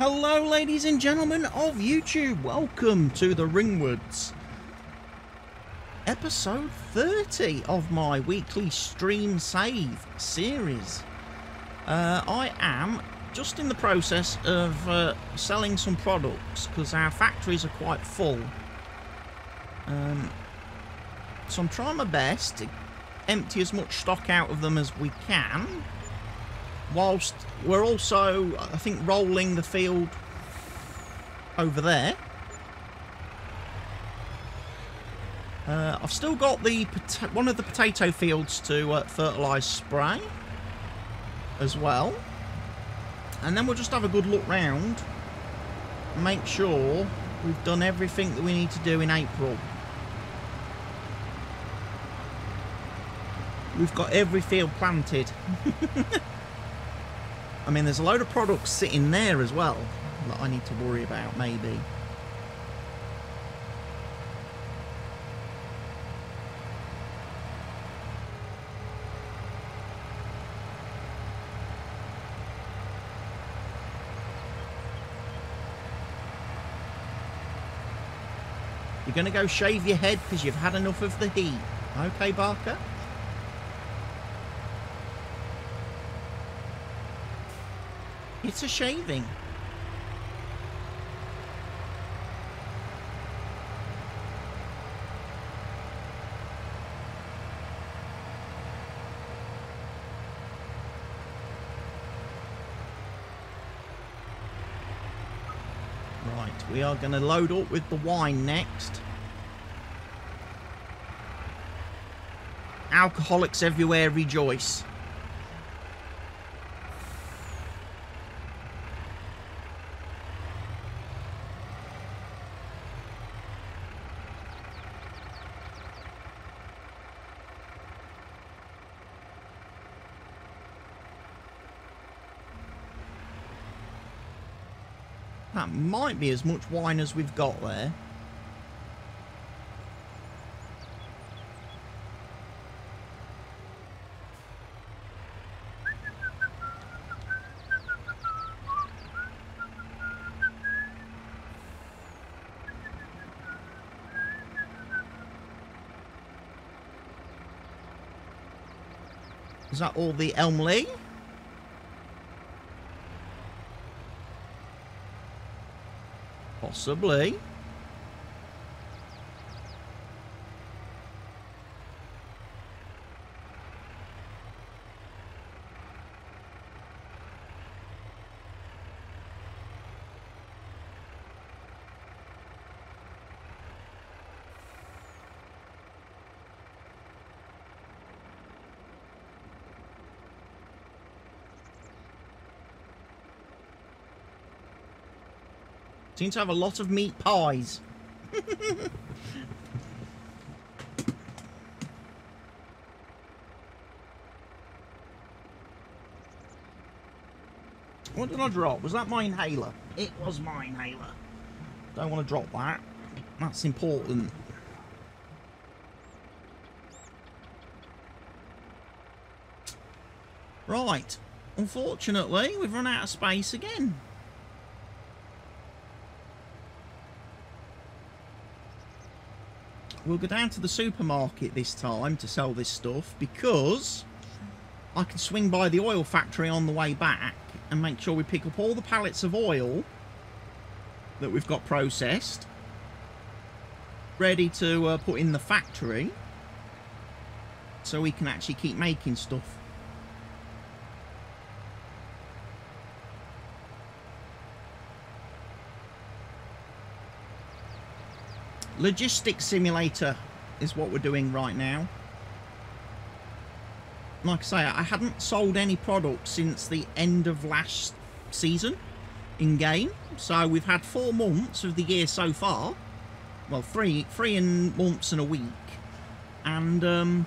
Hello ladies and gentlemen of YouTube, welcome to the Ringwoods. Episode 30 of my weekly stream save series. I am just in the process of selling some products because our factories are quite full. So I'm trying my best to empty as much stock out of them as we can, whilst we're also, I think, rolling the field over there. I've still got the one of the potato fields to fertilise spray as well. And then we'll just have a good look round and make sure we've done everything that we need to do in April. We've got every field planted. I mean, there's a load of products sitting there as well that I need to worry about, maybe. You're going to go shave your head because you've had enough of the heat. Okay, Barker? It's a shaving. Right, we are going to load up with the wine next. Alcoholics everywhere rejoice. That might be as much wine as we've got there. Is that all the Elmley? Possibly. Seem to have a lot of meat pies. What did I drop? Was that my inhaler? It was my inhaler. Don't want to drop that. That's important. Right. Unfortunately, we've run out of space again. We'll go down to the supermarket this time to sell this stuff because I can swing by the oil factory on the way back and make sure we pick up all the pallets of oil that we've got processed, ready to put in the factory so we can actually keep making stuff. Logistics simulator is what we're doing right now. Like I say, I hadn't sold any products since the end of last season in game, so we've had 4 months of the year so far. Well, three months and a week, and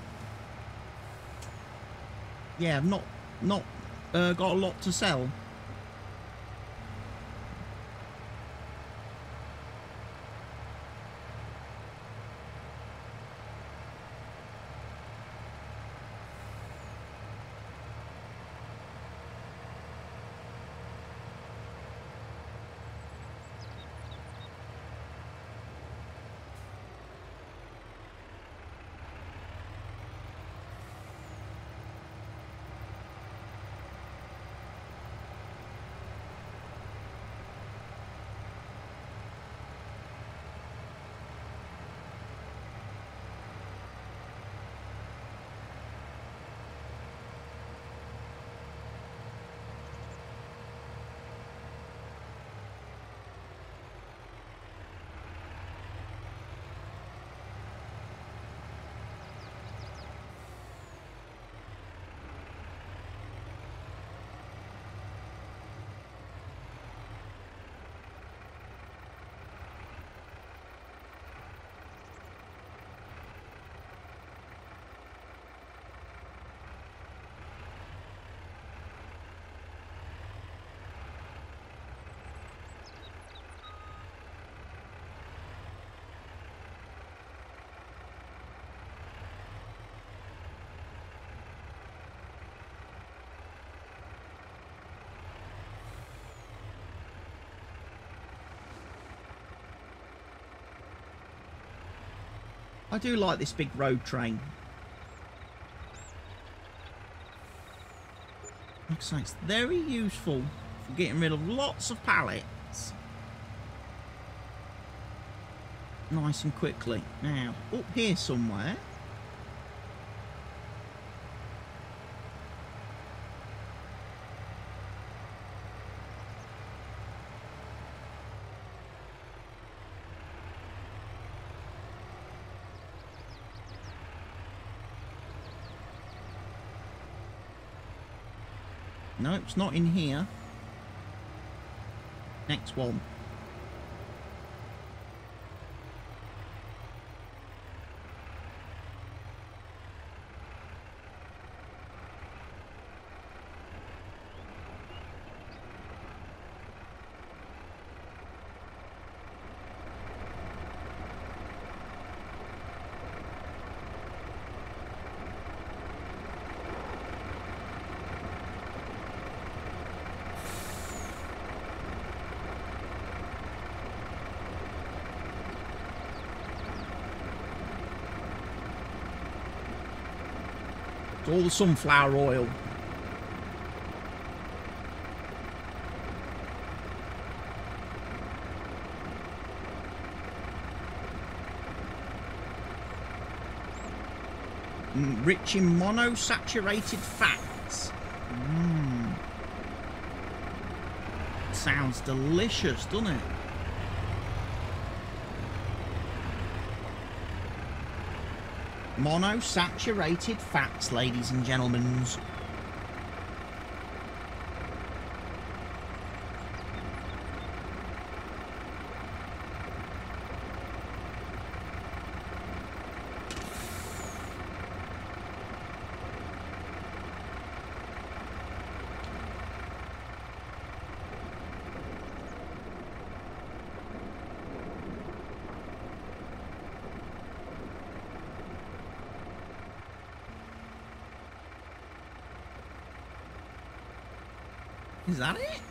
yeah, I've not got a lot to sell. I do like this big road train. Like I say, it's very useful for getting rid of lots of pallets. Nice and quickly. Now, up here somewhere. No, it's not in here. Next one. It's all the sunflower oil. Rich in monosaturated fats. Sounds delicious, doesn't it? Monosaturated fats, ladies and gentlemen. Is that it?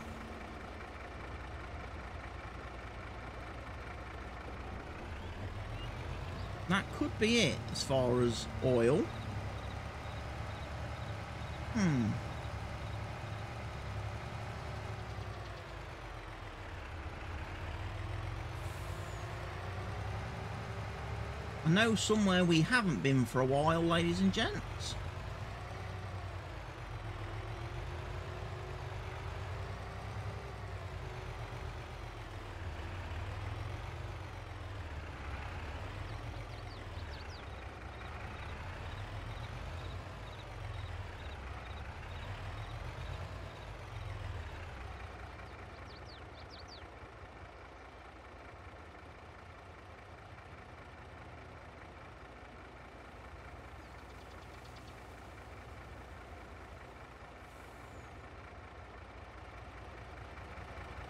That could be it as far as oil. I know somewhere we haven't been for a while, ladies and gents.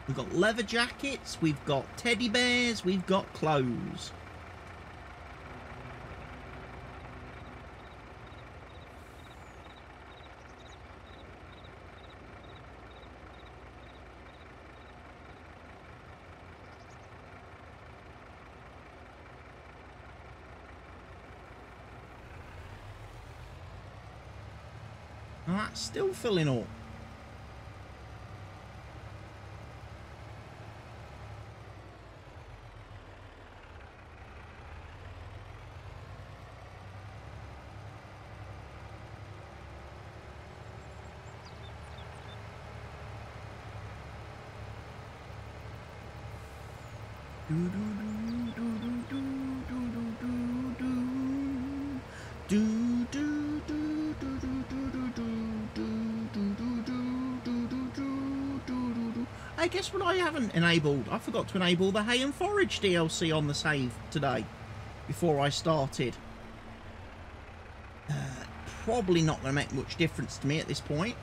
We've got leather jackets, we've got teddy bears, we've got clothes. And that's still filling up. I guess what I haven't enabled, I forgot to enable the Hay and Forage DLC on the save today before I started. Probably not going to make much difference to me at this point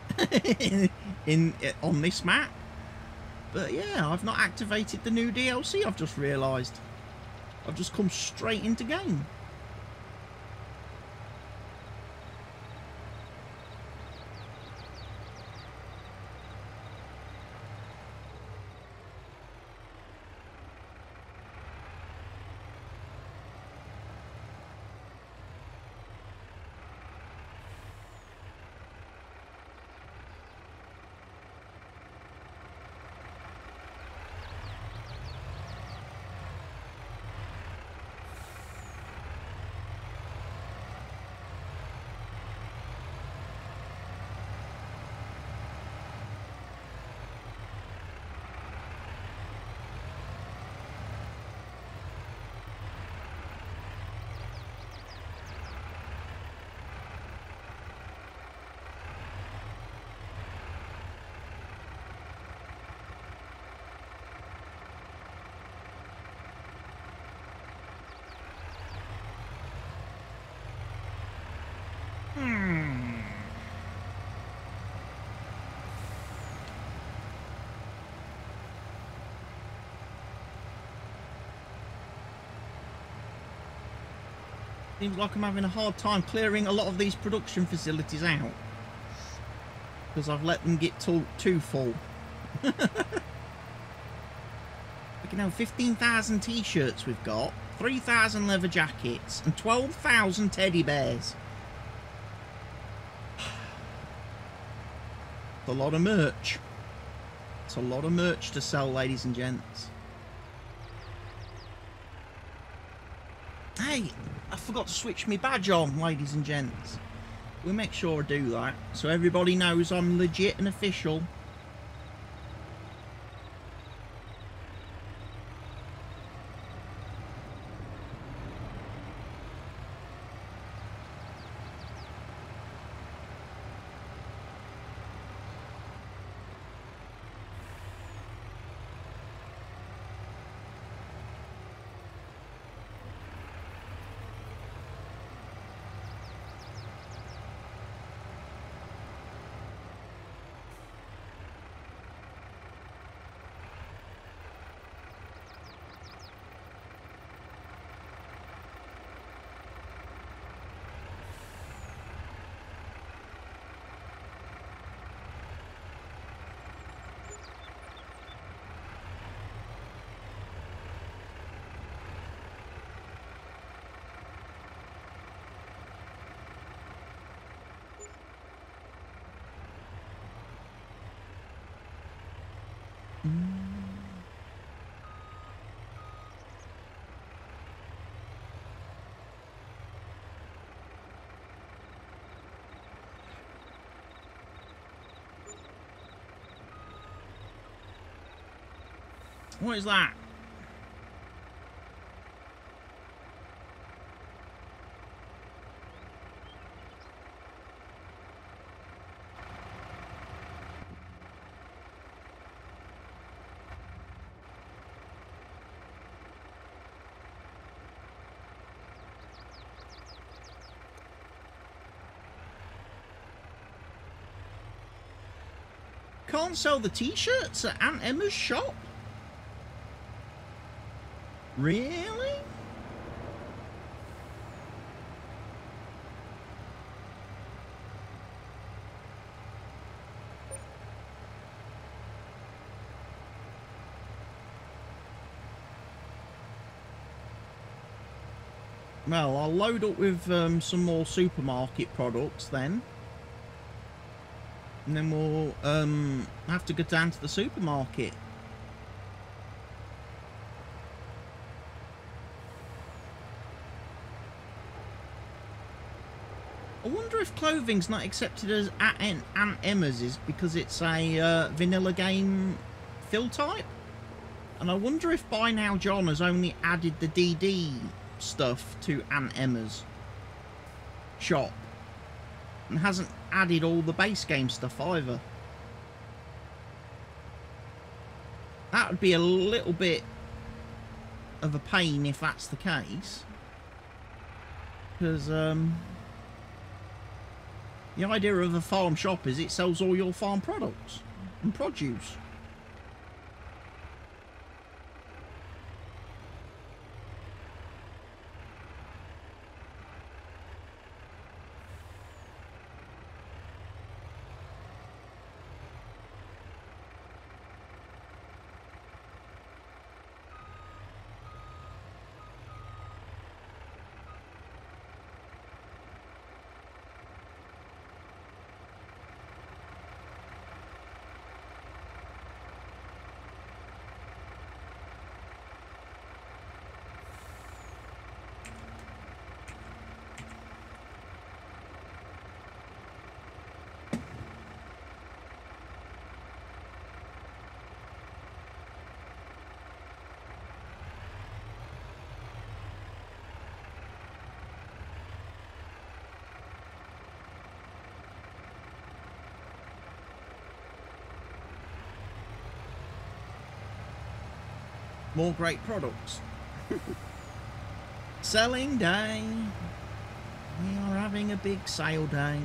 on this map. But yeah, I've not activated the new DLC, I've just realised. I've just come straight into game. Seems like I'm having a hard time clearing a lot of these production facilities out. Because I've let them get too full. Look at now, 15,000 t-shirts we've got, 3,000 leather jackets, and 12,000 teddy bears. It's a lot of merch. It's a lot of merch to sell, ladies and gents. Hey, I forgot to switch my badge on, ladies and gents. We'll make sure I do that, so everybody knows I'm legit and official. What is that? Can't sell the t-shirts at Aunt Emma's shop? Really? Well, I'll load up with some more supermarket products then. And then we'll have to go down to the supermarket. I wonder if clothing's not accepted as at Aunt Emma's is because it's a vanilla game fill type. And I wonder if by now John has only added the DD stuff to Aunt Emma's shop and hasn't added all the base game stuff either. That would be a little bit of a pain if that's the case, because the idea of a farm shop is it sells all your farm products and produce. More great products. Selling day. We are having a big sale day.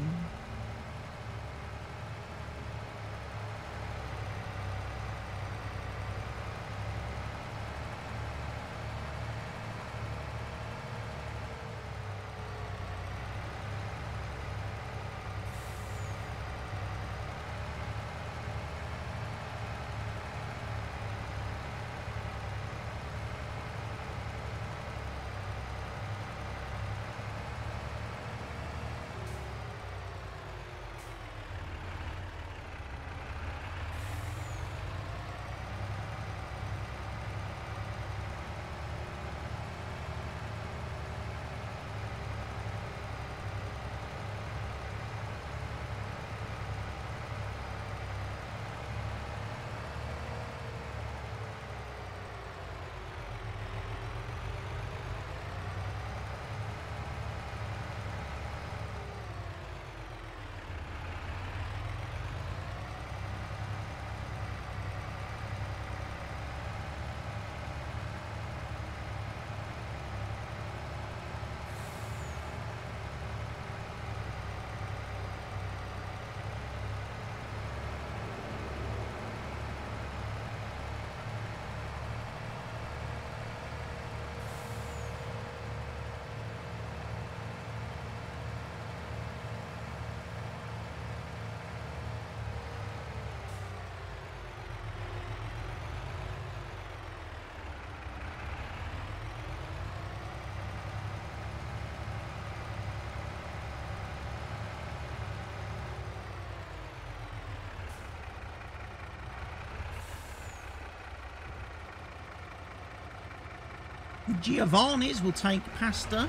Giovanni's will take pasta,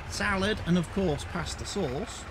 salad, and of course pasta sauce.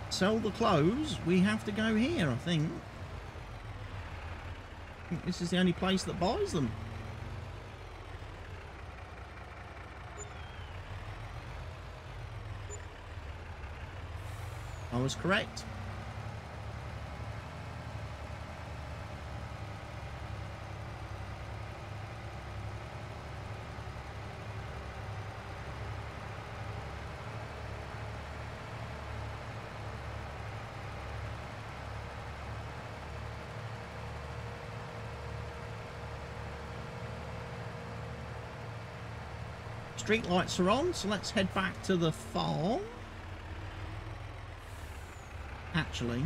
Sell the clothes, we have to go here, I think. This is the only place that buys them. I was correct. Street lights are on, so let's head back to the farm. Actually,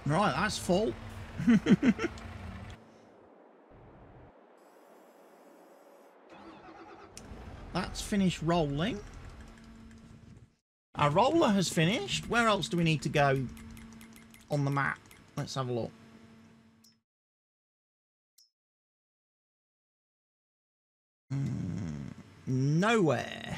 right, that's full. That's finished rolling. Our roller has finished. Where else do we need to go on the map? Let's have a look. Nowhere.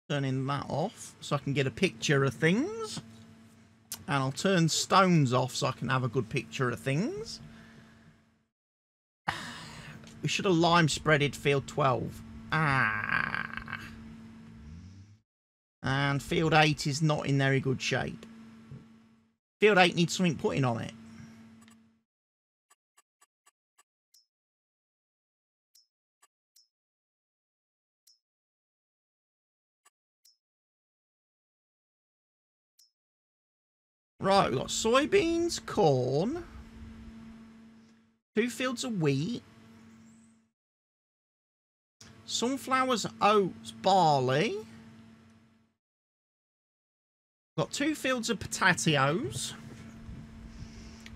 Turning that off so I can get a picture of things. And I'll turn stones off so I can have a good picture of things. We should have lime spreaded field 12. Ah. And field 8 is not in very good shape. Field 8 needs something putting on it. Right, we've got soybeans, corn, 2 fields of wheat, sunflowers, oats, barley. Got 2 fields of potatoes.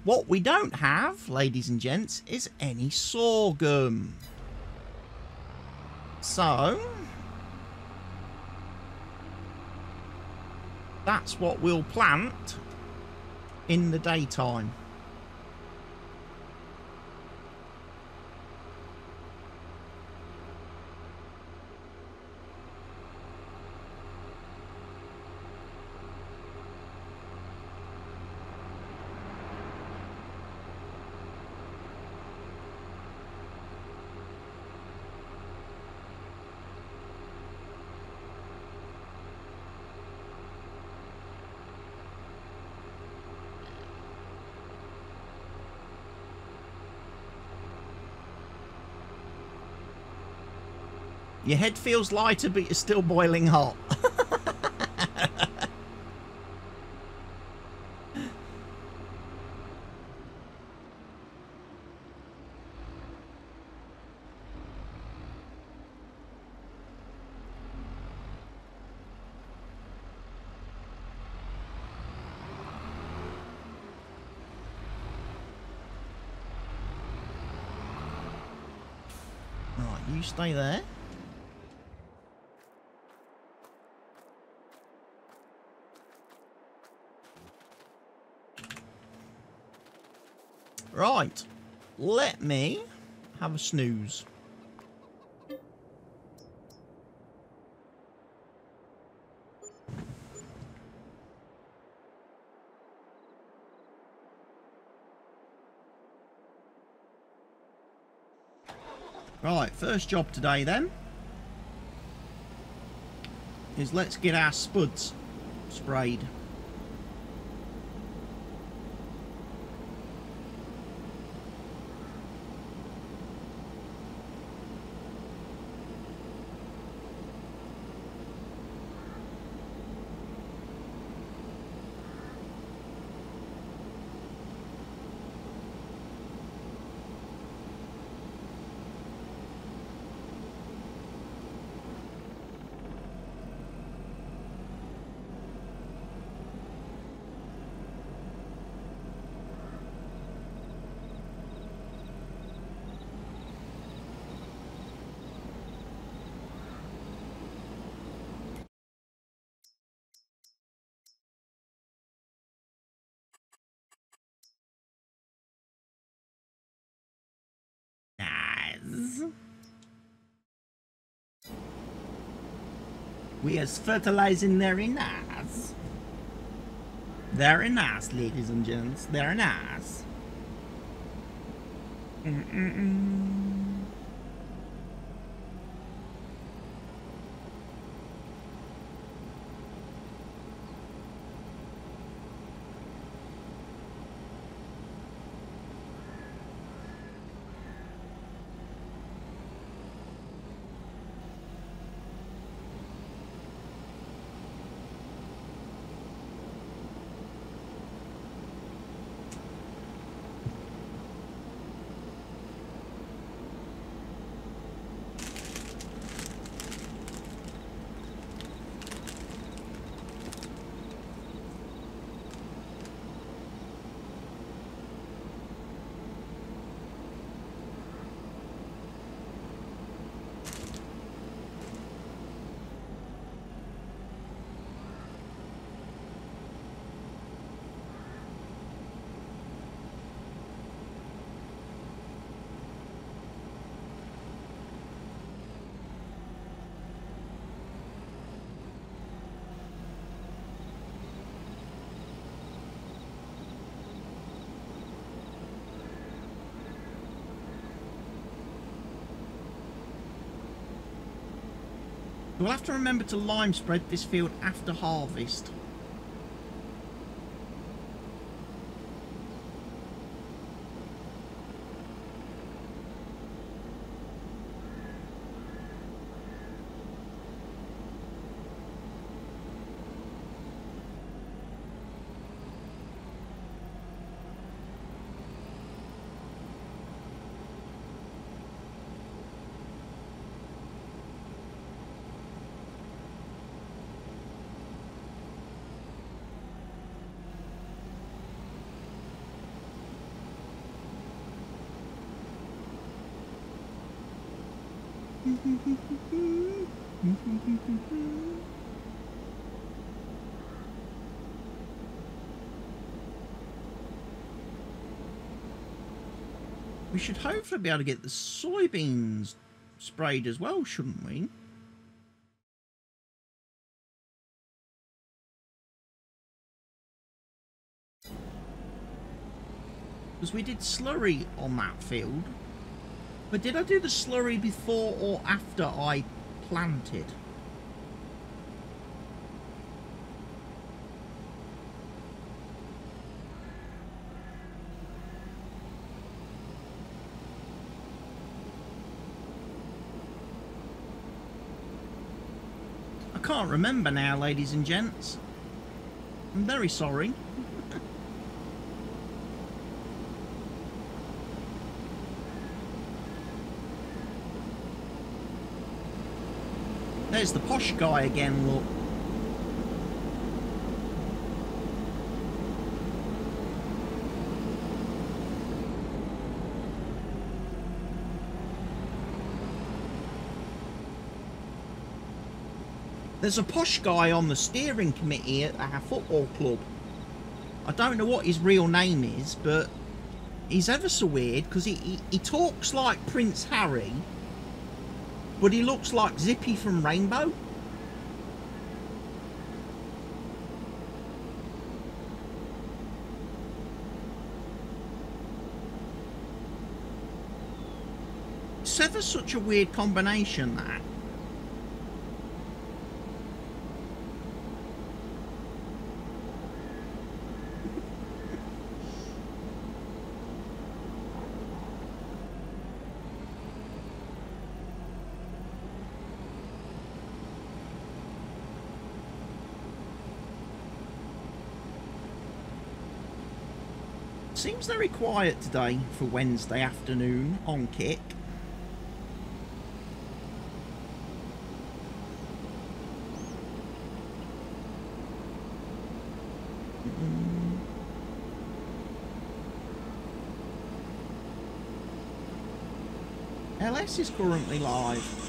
What we don't have, ladies and gents, is any sorghum. So that's what we'll plant in the daytime. Your head feels lighter, but you're still boiling hot. Right, you stay there. Right, let me have a snooze. Right, first job today then is let's get our spuds sprayed. Nice. We are fertilizing very nice. Very nice, ladies and gents. Very nice. We'll have to remember to lime spread this field after harvest. We should hopefully be able to get the soybeans sprayed as well, shouldn't we? Because we did slurry on that field. But did I do the slurry before or after I planted? can't remember now, ladies and gents. I'm very sorry. There's the posh guy again, look. There's a posh guy on the steering committee at our football club. I don't know what his real name is, but he's ever so weird because he talks like Prince Harry, but he looks like Zippy from Rainbow. It's ever such a weird combination, that. Seems very quiet today for Wednesday afternoon on Kick. LS is currently live.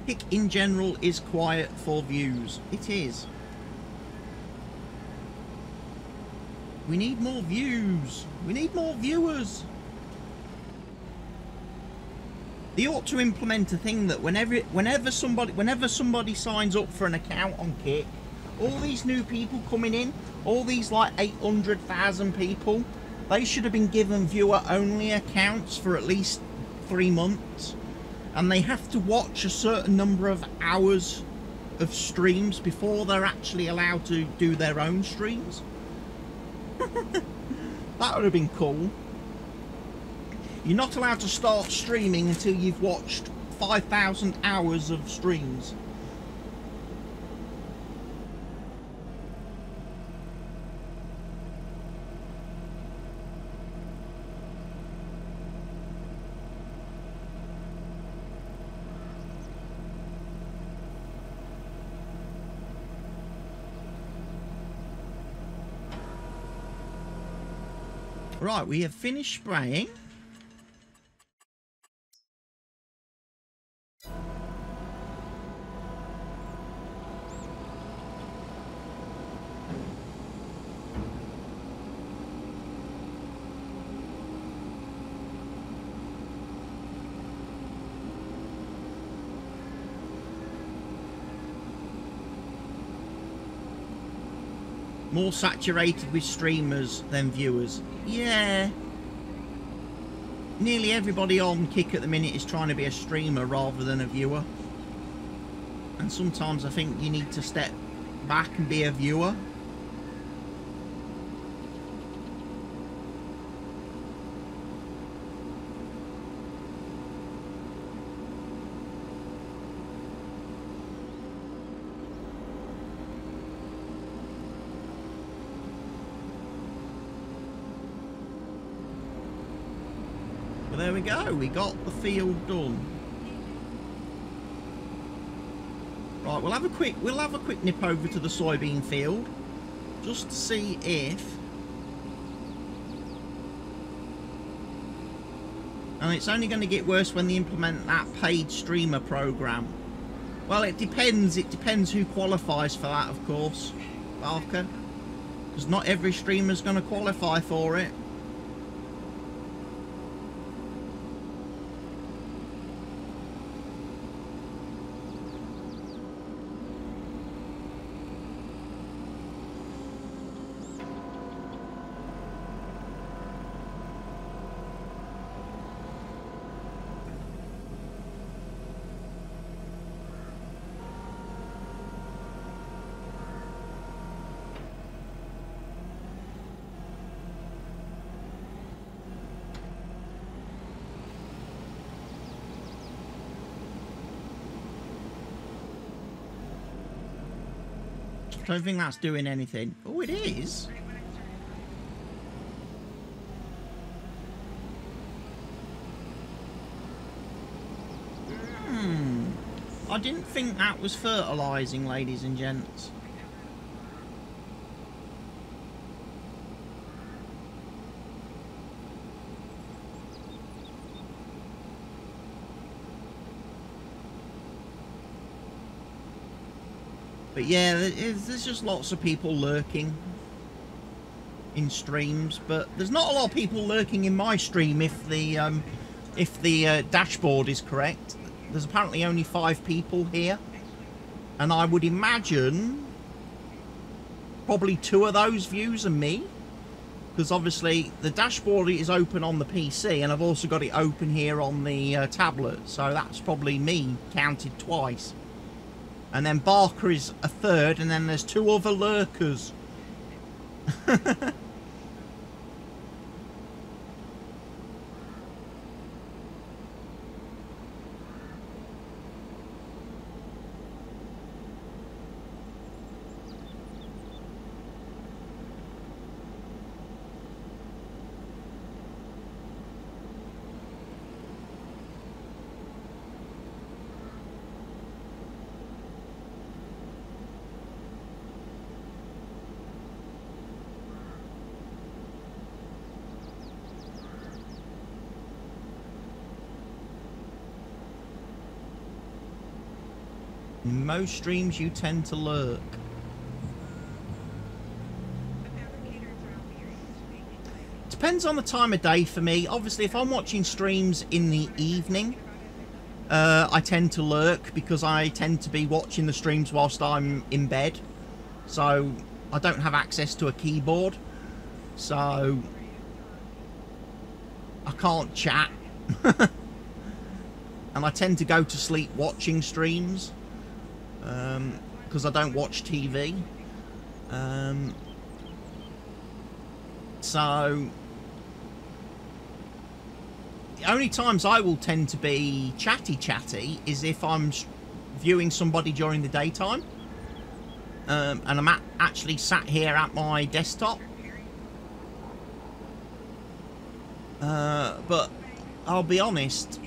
Kick in general is quiet for views. It is. We need more views. We need more viewers. They ought to implement a thing that whenever somebody signs up for an account on Kick, all these new people coming in, all these like 800,000 people, they should have been given viewer-only accounts for at least 3 months, and they have to watch a certain number of hours of streams before they're actually allowed to do their own streams. That would have been cool. You're not allowed to start streaming until you've watched 5,000 hours of streams. Right, we have finished spraying. More saturated with streamers than viewers. Yeah. Nearly everybody on Kick at the minute is trying to be a streamer rather than a viewer. And sometimes I think you need to step back and be a viewer. Well, there we go. We got the field done. Right, we'll have a quick nip over to the soybean field just to see if, and it's only going to get worse when they implement that paid streamer program. Well, it depends who qualifies for that, of course, Barker, because not every streamer's going to qualify for it. Don't think that's doing anything. Oh, it is. I didn't think that was fertilising, ladies and gents. But yeah, there's just lots of people lurking in streams, but there's not a lot of people lurking in my stream if the dashboard is correct. There's apparently only 5 people here, and I would imagine probably 2 of those views are me, because obviously the dashboard is open on the PC, and I've also got it open here on the tablet, so that's probably me counted twice. And then Barker is a 3rd, and then there's 2 other lurkers. In most streams, you tend to lurk. Depends on the time of day for me. Obviously, if I'm watching streams in the evening, I tend to lurk because I tend to be watching the streams whilst I'm in bed. So, I don't have access to a keyboard. So, I can't chat. And I tend to go to sleep watching streams. Because I don't watch TV. So the only times I will tend to be chatty is if I'm viewing somebody during the daytime, and I'm actually sat here at my desktop. But I'll be honest,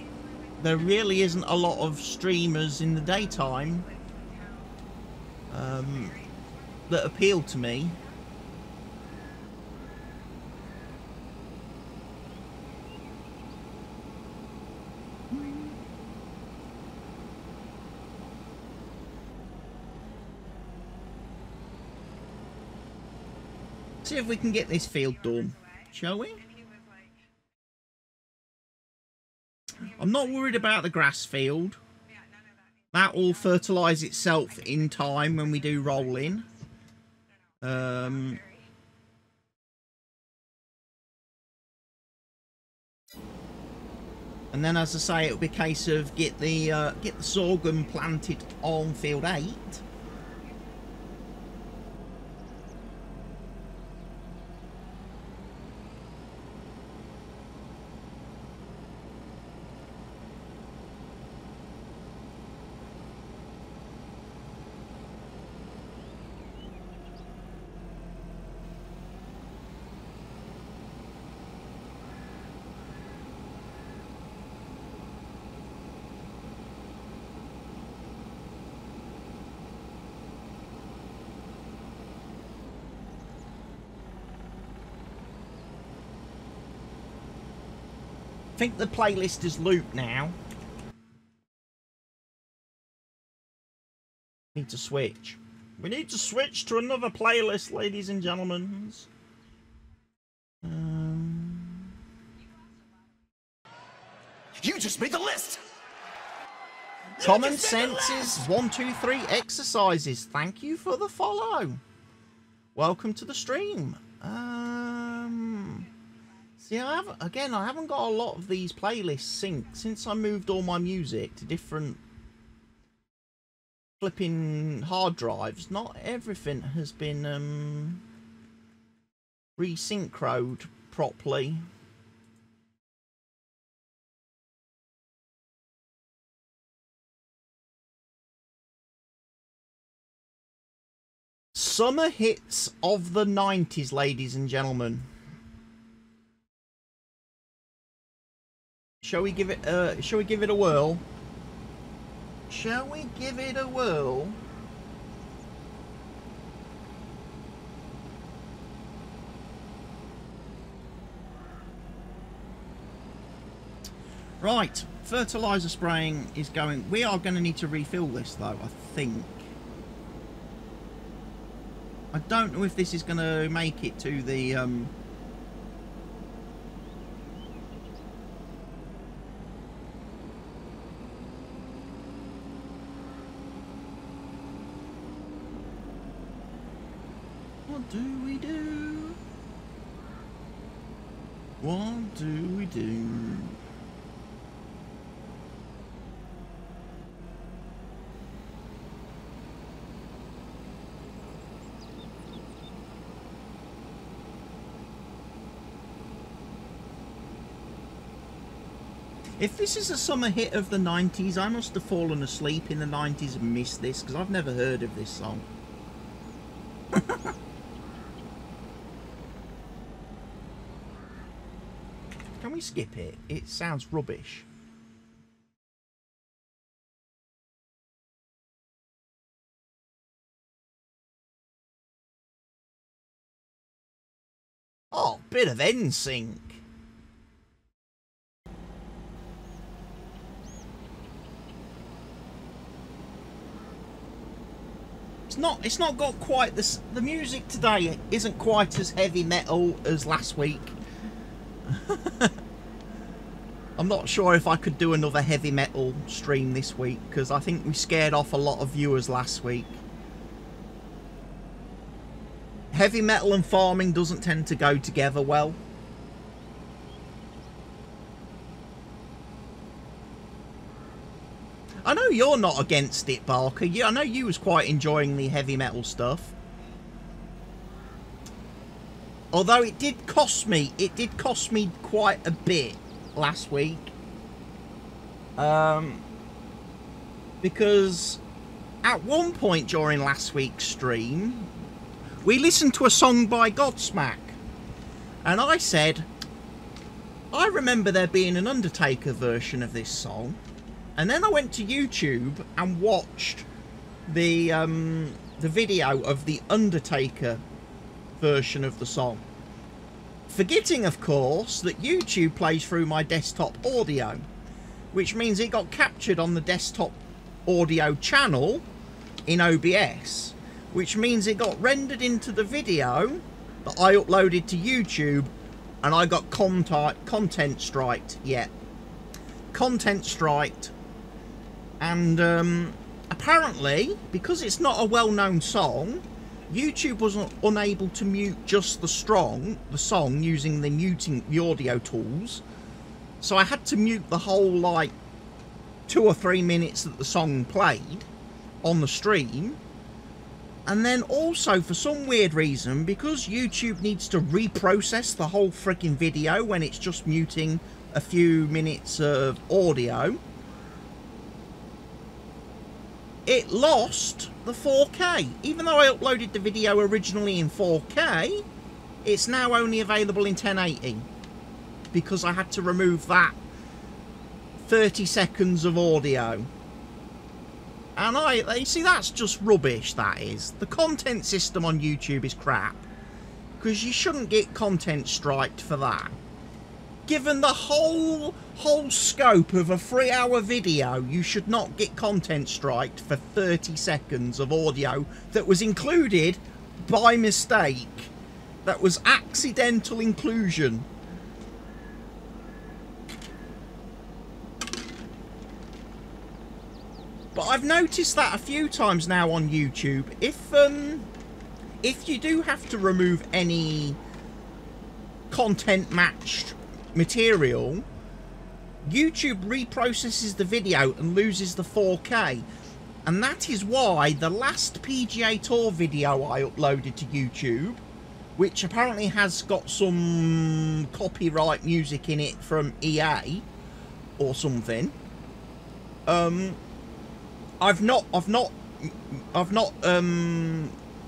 there really isn't a lot of streamers in the daytime that appeal to me. See if we can get this field done, shall we? I'm not worried about the grass field. That will fertilise itself in time when we do rolling. And then, as I say, it'll be a case of get the sorghum planted on field 8. I think the playlist is looped now. Need to switch. We need to switch to another playlist, ladies and gentlemen. You just made the list. Common Senses 1, 2, 3 exercises. Thank you for the follow. Welcome to the stream. See, I haven't got a lot of these playlists synced since I moved all my music to different flipping hard drives. Not everything has been resynchroned properly. Summer hits of the 90s, ladies and gentlemen. Shall we give it a whirl? Shall we give it a whirl? Right, fertilizer spraying is going. We are going to need to refill this though, I think. I don't know if this is going to make it to the what do we do? What do we do? If this is a summer hit of the 90s, I must have fallen asleep in the 90s and missed this, because I've never heard of this song. Can we skip it? It sounds rubbish. Oh, bit of NSYNC. It's not got quite this. The music today isn't quite as heavy metal as last week. I'm not sure if I could do another heavy metal stream this week, because I think we scared off a lot of viewers last week. Heavy metal and farming doesn't tend to go together well. I know you're not against it, Barker. I know you was quite enjoying the heavy metal stuff. Although it did cost me quite a bit last week. Because at one point during last week's stream, we listened to a song by Godsmack. And I said, I remember there being an Undertaker version of this song. And then I went to YouTube and watched the video of the Undertaker version of the song. Forgetting, of course, that YouTube plays through my desktop audio, which means it got captured on the desktop audio channel in OBS, which means it got rendered into the video that I uploaded to YouTube, and I got content striked. Yeah, content striked. And apparently, because it's not a well-known song, YouTube was unable to mute just the song using the audio tools. So I had to mute the whole, like, 2 or 3 minutes that the song played on the stream. And then also, for some weird reason, because YouTube needs to reprocess the whole freaking video when it's just muting a few minutes of audio, it lost the 4K. Even though I uploaded the video originally in 4K, it's now only available in 1080. Because I had to remove that 30 seconds of audio. And you see, that's just rubbish, that is. The content system on YouTube is crap. Because you shouldn't get content striked for that. Given the whole scope of a 3-hour video, you should not get content striked for 30 seconds of audio that was included by mistake. That was accidental inclusion. But I've noticed that a few times now on YouTube. If you do have to remove any content matched material, YouTube reprocesses the video and loses the 4K. And that is why the last PGA Tour video I uploaded to YouTube, which apparently has got some copyright music in it from EA or something, I've not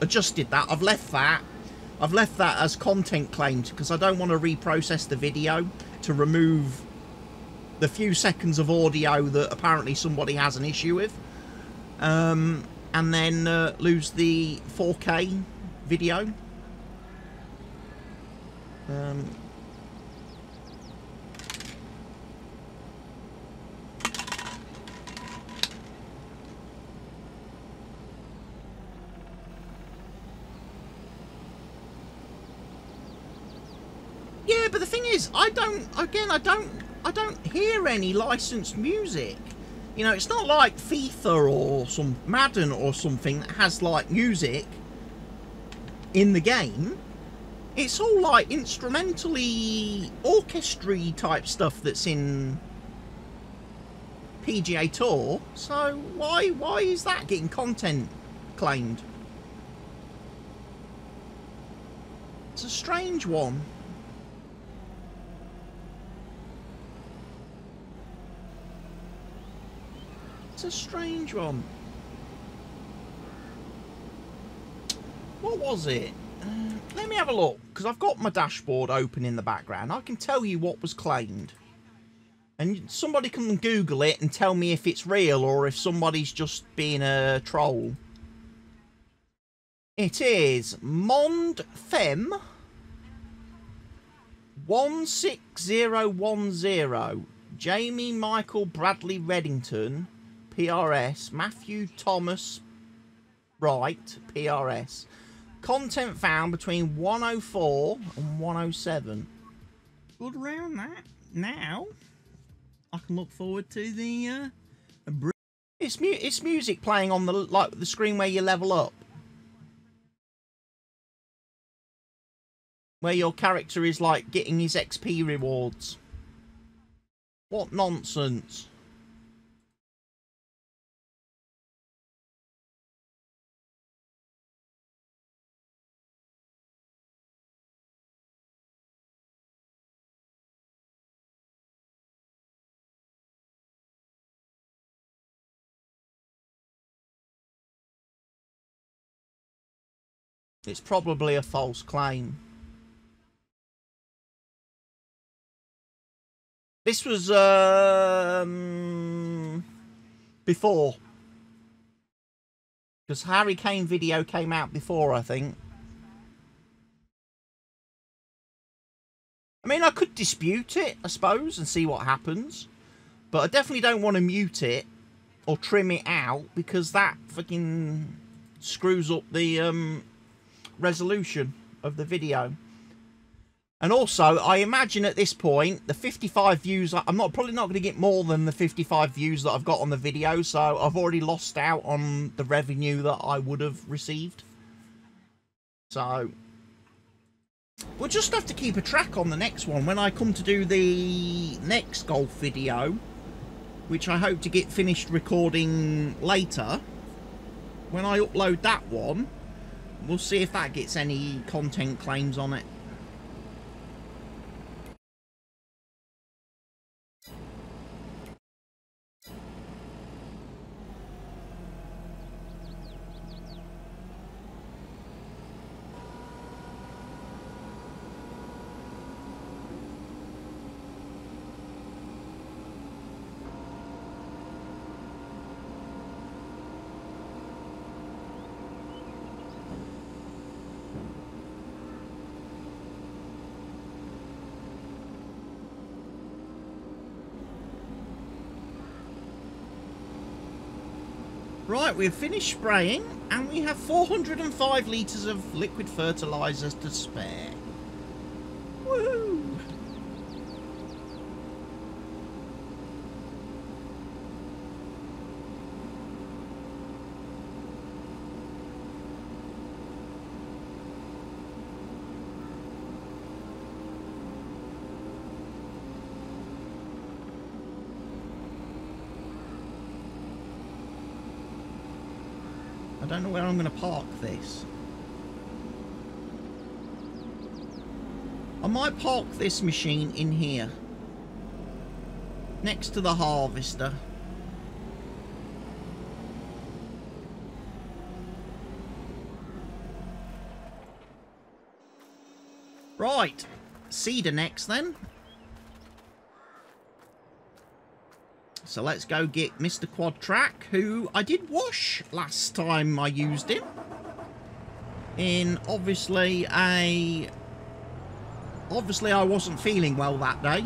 adjusted that. I've left that as content claimed because I don't want to reprocess the video to remove the few seconds of audio that apparently somebody has an issue with, and then lose the 4K video. Yeah, but the thing is, I don't hear any licensed music. You know, it's not like FIFA or some Madden or something that has like music in the game. It's all like instrumentally orchestra type stuff that's in PGA Tour. So why is that getting content claimed? It's a strange one. It's a strange one. What was it? Let me have a look, because I've got my dashboard open in the background. I can tell you what was claimed. And somebody can Google it and tell me if it's real or if somebody's just being a troll. It is Mond Fem 16010. Jamie Michael Bradley Reddington, PRS. Matthew Thomas Wright, PRS. Content found between 104 and 107. Good around that. Now, I can look forward to the... It's music playing on the screen where you level up. Where your character is like getting his XP rewards. What nonsense. It's probably a false claim. This was before, because Harry Kane video came out before, I think. I mean, I could dispute it, I suppose, and see what happens, but I definitely don't want to mute it or trim it out, because that fucking screws up the resolution of the video. And also, I imagine at this point, the 55 views, I'm probably not going to get more than the 55 views that I've got on the video, so I've already lost out on the revenue that I would have received. So, we'll just have to keep a track on the next one when I come to do the next golf video, which I hope to get finished recording later. When I upload that one, we'll see if that gets any content claims on it. Right, we've finished spraying, and we have 405 litres of liquid fertilisers to spare. Woo! I don't know where I'm going to park this. I might park this machine in here, next to the harvester. Right, Cedar next then. So let's go get Mr. Quad Track, who I did wash last time I used him. In obviously I wasn't feeling well that day.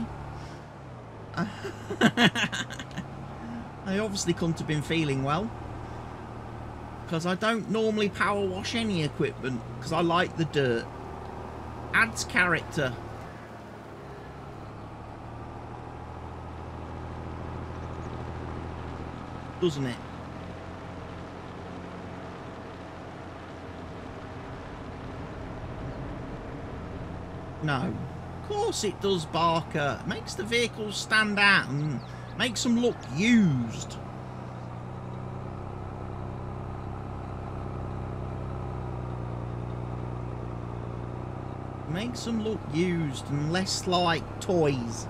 I obviously couldn't have been feeling well. Because I don't normally power wash any equipment, because I like the dirt. Adds character. Doesn't it? No. Of course it does, Barker. It makes the vehicles stand out and makes them look used. Makes them look used and less like toys.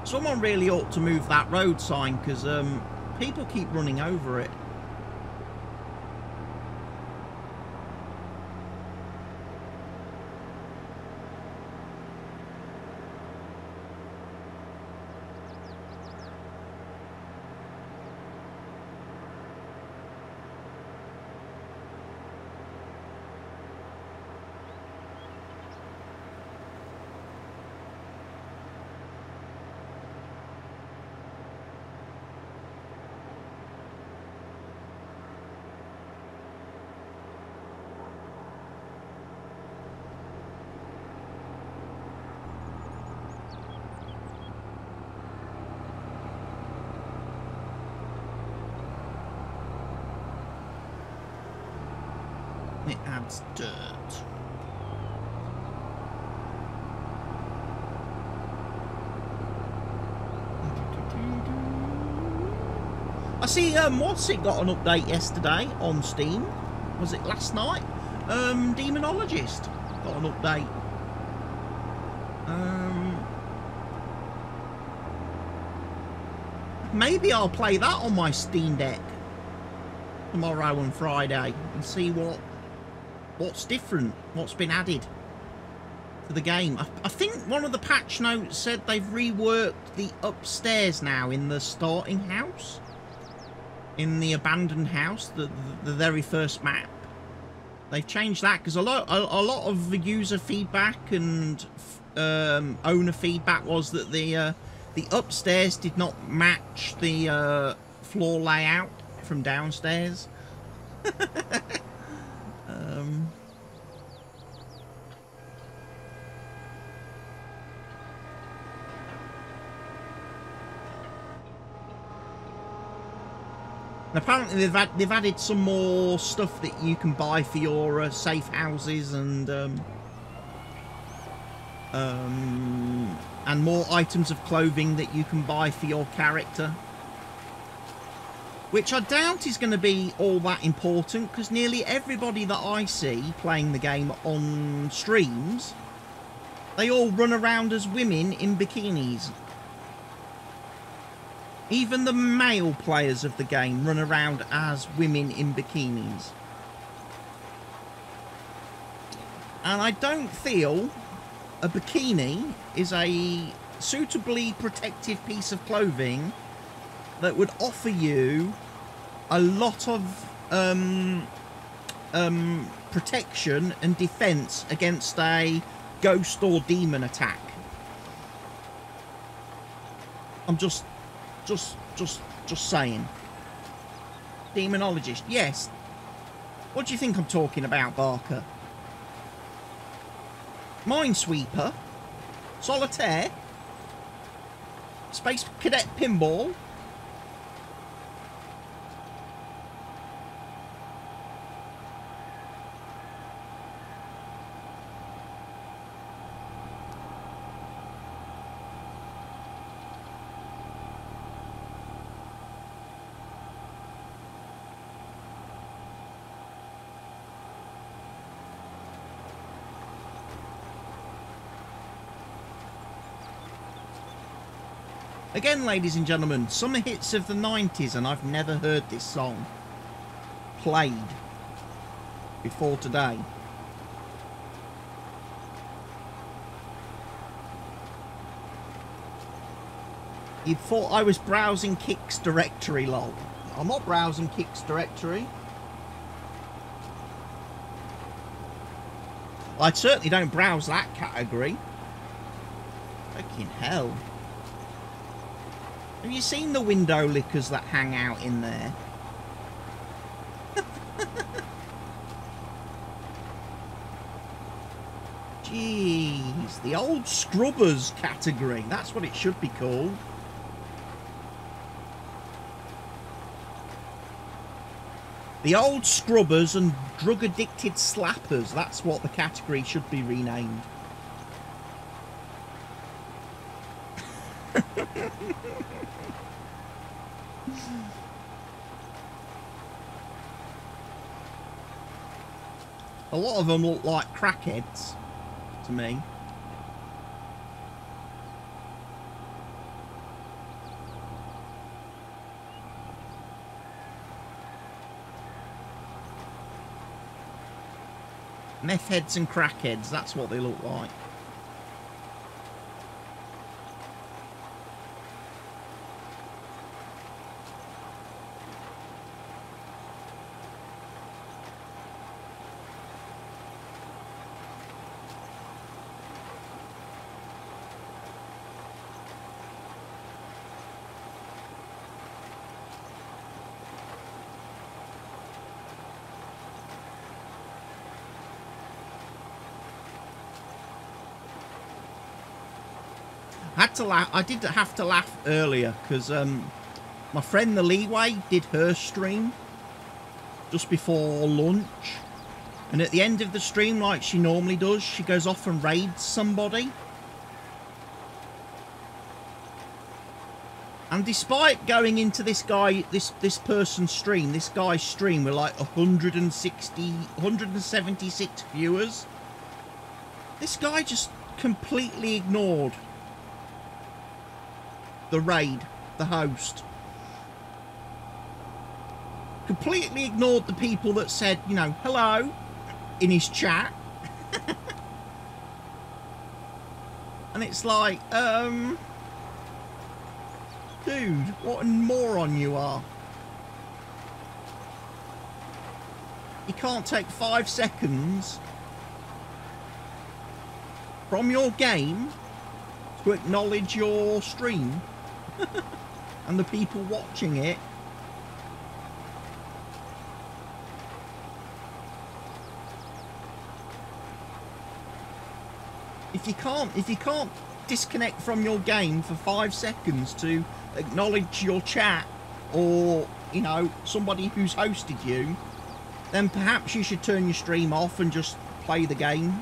Someone really ought to move that road sign, because people keep running over it. It adds dirt. I see, what's it got an update yesterday on Steam? Was it last night? Demonologist got an update. Maybe I'll play that on my Steam Deck tomorrow and Friday and see what's different, what's been added to the game. I think one of the patch notes said they've reworked the upstairs now in the starting house. In the abandoned house, the very first map. They've changed that because a lot of the user feedback and owner feedback was that the upstairs did not match the floor layout from downstairs. And apparently they've added some more stuff that you can buy for your safe houses and more items of clothing that you can buy for your character. Which I doubt is going to be all that important, because nearly everybody that I see playing the game on streams, they all run around as women in bikinis. Even the male players of the game run around as women in bikinis. And I don't feel a bikini is a suitably protective piece of clothing that would offer you a lot of protection and defense against a ghost or demon attack. I'm just saying. Demonologist, yes. What do you think I'm talking about, Barker? Minesweeper, Solitaire, Space Cadet Pinball. Again, ladies and gentlemen, summer hits of the 90s, and I've never heard this song played before today. You thought I was browsing Kicks directory, lol. I'm not browsing Kicks directory. I certainly don't browse that category. Fucking hell. Have you seen the window lickers that hang out in there? Jeez, the old Scrubbers category. That's what it should be called. The old Scrubbers and drug-addicted slappers. That's what the category should be renamed. A lot of them look like crackheads to me. Meth heads and crackheads, that's what they look like. Had to laugh. I did have to laugh earlier because my friend the Leeway did her stream just before lunch, and at the end of the stream, like she normally does, she goes off and raids somebody. And despite going into this person's stream, this guy's stream with like 176 viewers, this guy just completely ignored the raid, the host. Completely ignored the people that said, you know, hello in his chat. And it's like, dude, what a moron you are. You can't take 5 seconds from your game to acknowledge your stream and the people watching it. If you can't disconnect from your game for 5 seconds to acknowledge your chat or, you know, somebody who's hosted you, then perhaps you should turn your stream off and just play the game.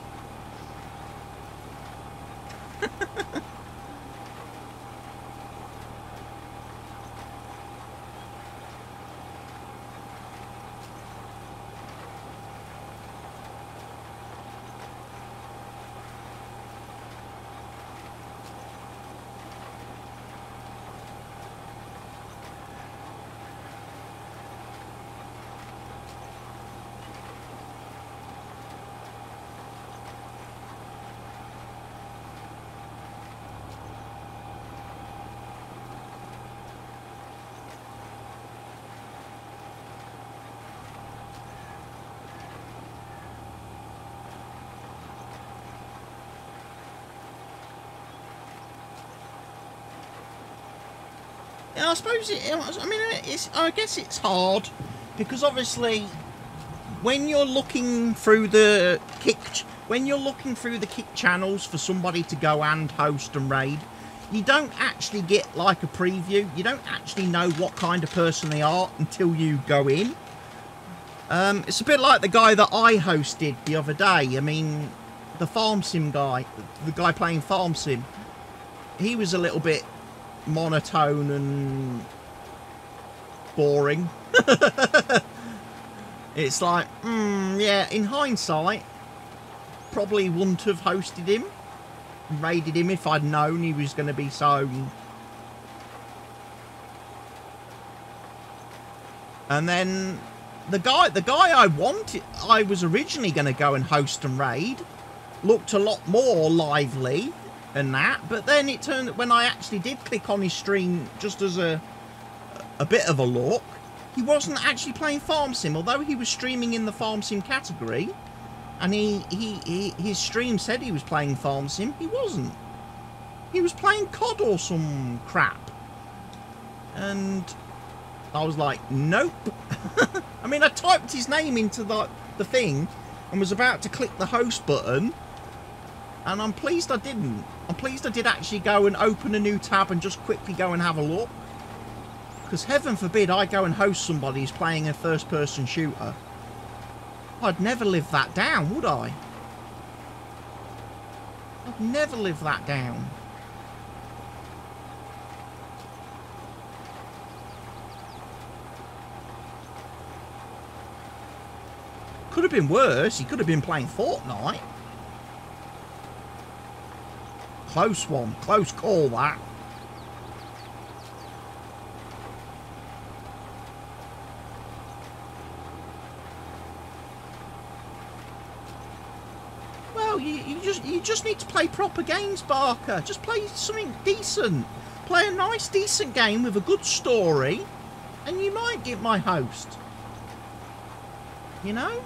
I suppose I guess it's hard because obviously when you're looking through the kick channels for somebody to go and host and raid, you don't actually get like a preview. You don't actually know what kind of person they are until you go in. It's a bit like the guy that I hosted the other day. I mean, the Farm Sim guy, the guy playing Farm Sim, he was a little bit monotone and boring. It's like, yeah, in hindsight, probably wouldn't have hosted him, raided him if I'd known he was going to be so And then the guy I was originally going to go and host and raid, looked a lot more lively than that. But then it turned, when I actually did click on his stream just as a bit of a look, he wasn't actually playing Farm Sim, although he was streaming in the Farm Sim category. And his stream said he was playing Farm Sim. He wasn't. He was playing COD or some crap. And I was like, nope. I mean, I typed his name into the thing and was about to click the host button. And I'm pleased I didn't. I'm pleased I did actually go and open a new tab and just quickly go and have a look. Because heaven forbid I go and host somebody who's playing a first-person shooter. I'd never live that down, would I? I'd never live that down. Could have been worse. He could have been playing Fortnite. Close one. Close call, that. You just need to play proper games, Barker. Just play something decent. Play a nice, decent game with a good story, and you might get my host. You know?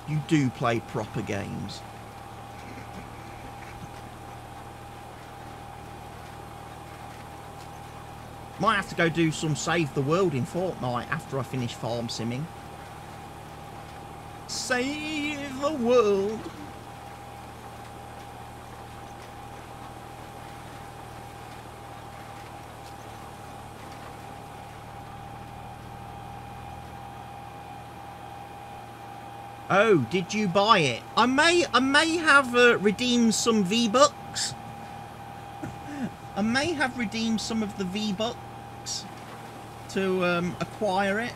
You do play proper games. Might have to go do some Save the World in Fortnite after I finish farm simming. Save the world. Oh, did you buy it? I may have redeemed some V-Bucks. I may have redeemed some of the V-Bucks to acquire it.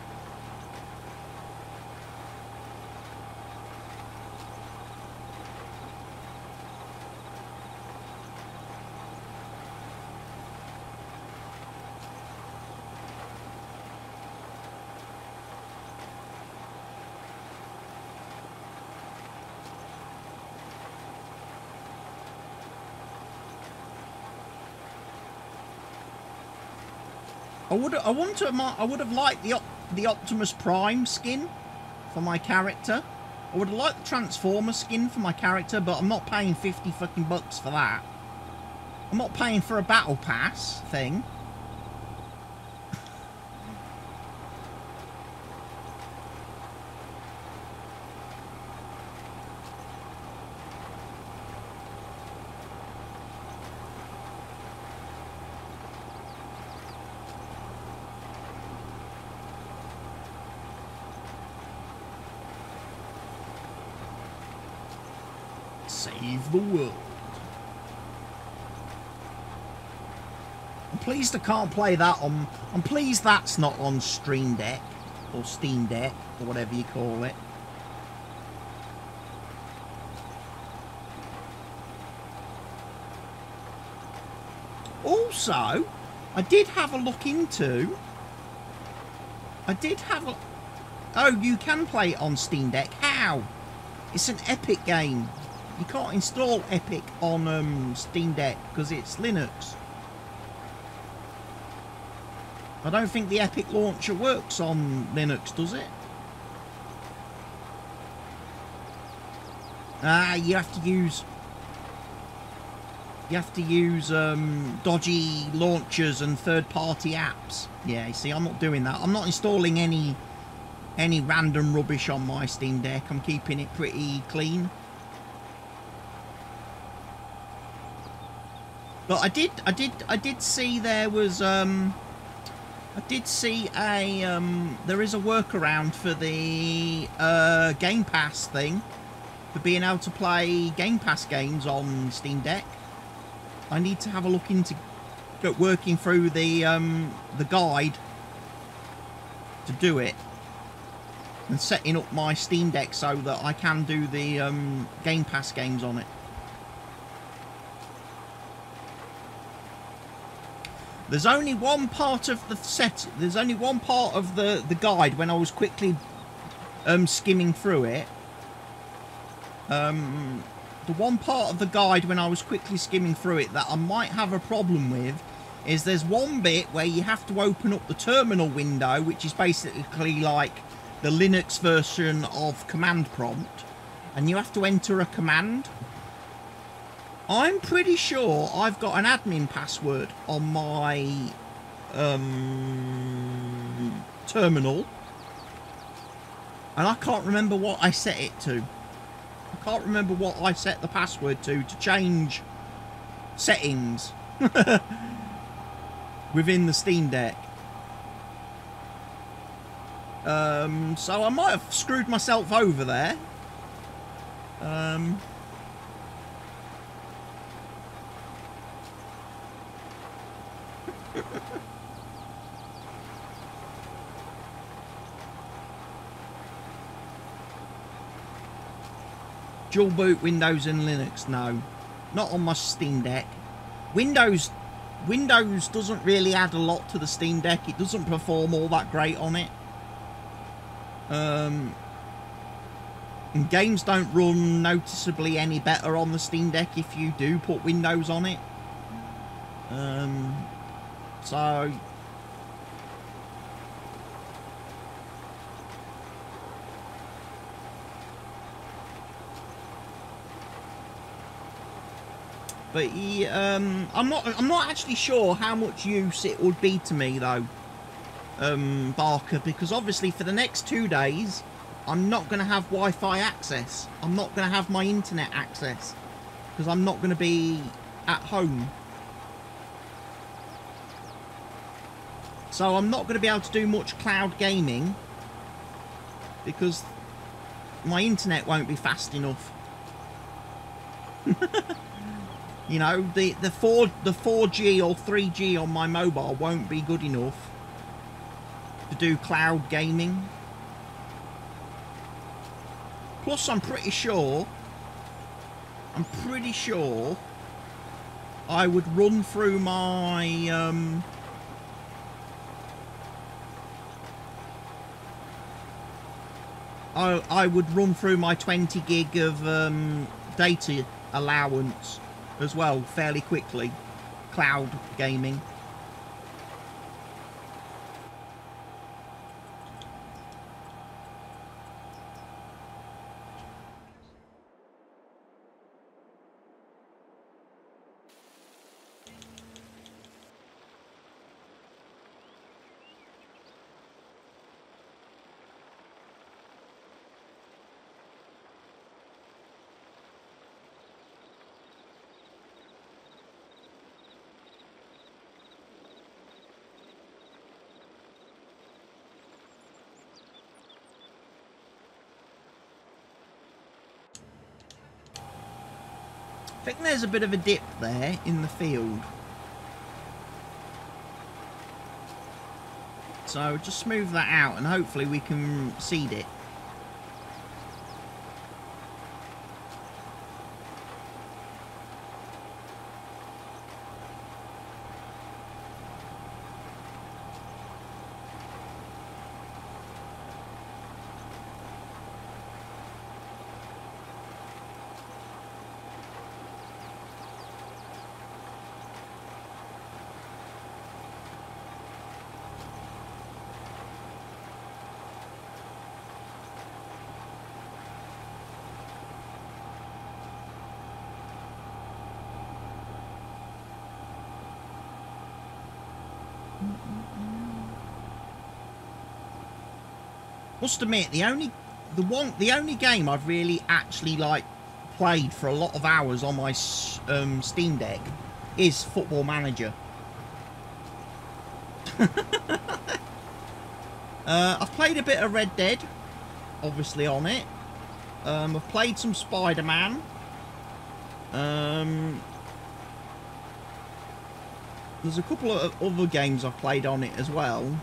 I would have liked the Optimus Prime skin for my character. I would have liked the Transformer skin for my character, but I'm not paying 50 fucking bucks for that. I'm not paying for a battle pass thing. Save the world. I'm pleased I can't play that on... I'm pleased that's not on Stream Deck or Steam Deck or whatever you call it. Also, I did have a look into... Oh, you can play it on Steam Deck. How? It's an Epic game. You can't install Epic on Steam Deck because it's Linux. I don't think the Epic launcher works on Linux, does it? You have to use dodgy launchers and third-party apps. Yeah, you see, I'm not doing that. I'm not installing any random rubbish on my Steam Deck. I'm keeping it pretty clean. But I did see there was there is a workaround for the Game Pass thing, for being able to play Game Pass games on Steam Deck. I need to have a look into working through the guide to do it. And setting up my Steam Deck so that I can do the Game Pass games on it. There's only one part of the there's only one part of the guide when I was quickly skimming through it. The one part of the guide when I was quickly skimming through it that I might have a problem with is there's one bit where you have to open up the terminal window, which is basically like the Linux version of command prompt, and you have to enter a command. I'm pretty sure I've got an admin password on my terminal, and I can't remember what I set it to. I can't remember what I set the password to change settings within the Steam Deck. So I might have screwed myself over there. Dual boot Windows and Linux? No, not on my Steam Deck. Windows doesn't really add a lot to the Steam Deck. It doesn't perform all that great on it. And games don't run noticeably any better on the Steam Deck if you do put Windows on it. So but I'm not actually sure how much use it would be to me though, Barker, because obviously for the next 2 days I'm not going to have Wi-Fi access. I'm not going to have my internet access because I'm not going to be at home. So I'm not going to be able to do much cloud gaming because my internet won't be fast enough. You know, the 4G or 3G on my mobile won't be good enough to do cloud gaming. Plus, I'm pretty sure I would run through my I would run through my 20 gig of data allowance as well fairly quickly. Cloud gaming. I think there's a bit of a dip there in the field. So just smooth that out and hopefully we can seed it. Must admit, the only game I've really actually like played for a lot of hours on my Steam Deck is Football Manager. I've played a bit of Red Dead, obviously on it. I've played some Spider-Man. There's a couple of other games I've played on it as well.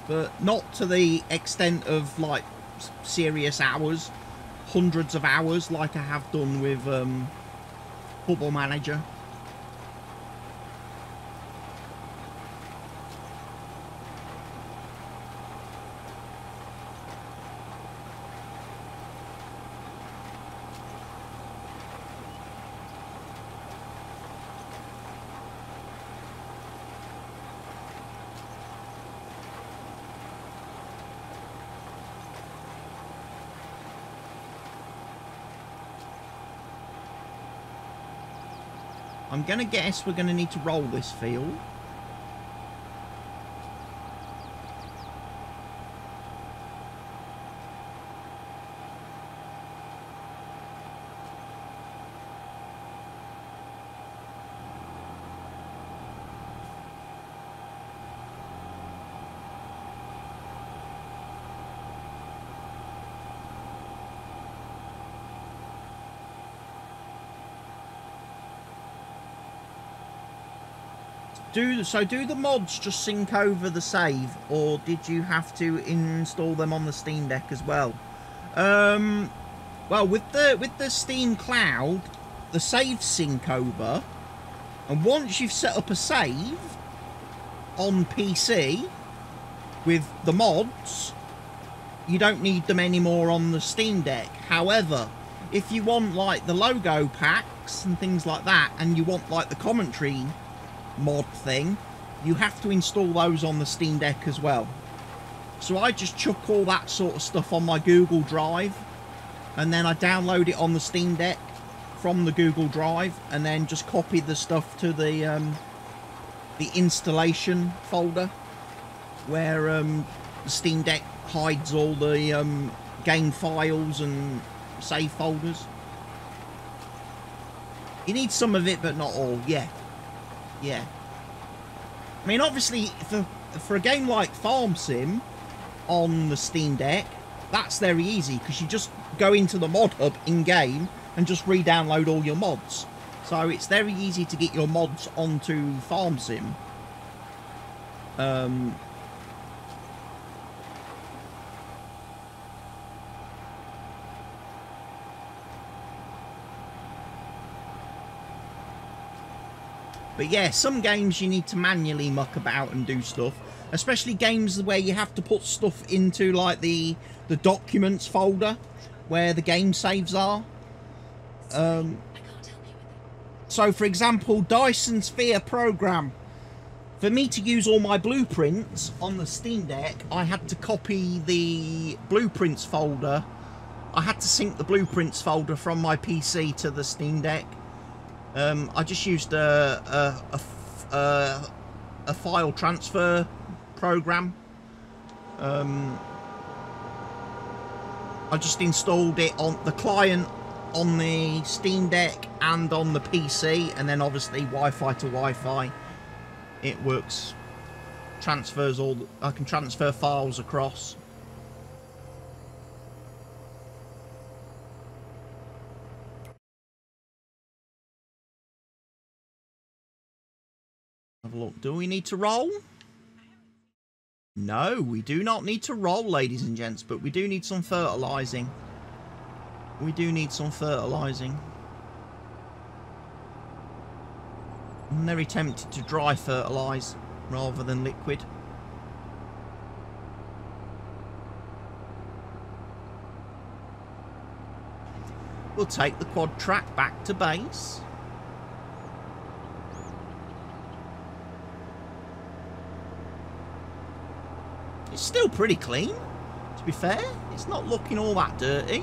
but not to the extent of like serious hours, hundreds of hours like I have done with Football Manager. I'm going to guess we're going to need to roll this field. Do the mods just sync over the save, or did you have to install them on the Steam Deck as well? Well, with the Steam Cloud, the saves sync over, and once you've set up a save on PC with the mods, you don't need them anymore on the Steam Deck. However, if you want like the logo packs and things like that, and you want like the commentary mod thing, you have to install those on the Steam Deck as well. So I just chuck all that sort of stuff on my Google Drive, and then I download it on the Steam Deck from the Google Drive, and then just copy the stuff to the installation folder where the Steam Deck hides all the game files and save folders. You need some of it, but not all. Yeah. I mean, obviously, for a game like Farm Sim on the Steam Deck, that's very easy, because you just go into the mod hub in-game and just re-download all your mods. So it's very easy to get your mods onto Farm Sim. But yeah, some games you need to manually muck about and do stuff. Especially games where you have to put stuff into like the documents folder where the game saves are. So for example, Dyson Sphere Program. For me to use all my blueprints on the Steam Deck, I had to copy the blueprints folder. I had to sync the blueprints folder from my PC to the Steam Deck. I just used a file transfer program. I just installed it on the client on the Steam Deck and on the PC, and then obviously Wi-Fi to Wi-Fi. It works, transfers all. I can transfer files across. Have a look. Do we need to roll? No, we do not need to roll, ladies and gents, but we do need some fertilizing. We do need some fertilizing. I'm very tempted to dry fertilize rather than liquid. We'll take the quad track back to base. It's still pretty clean, to be fair. It's not looking all that dirty.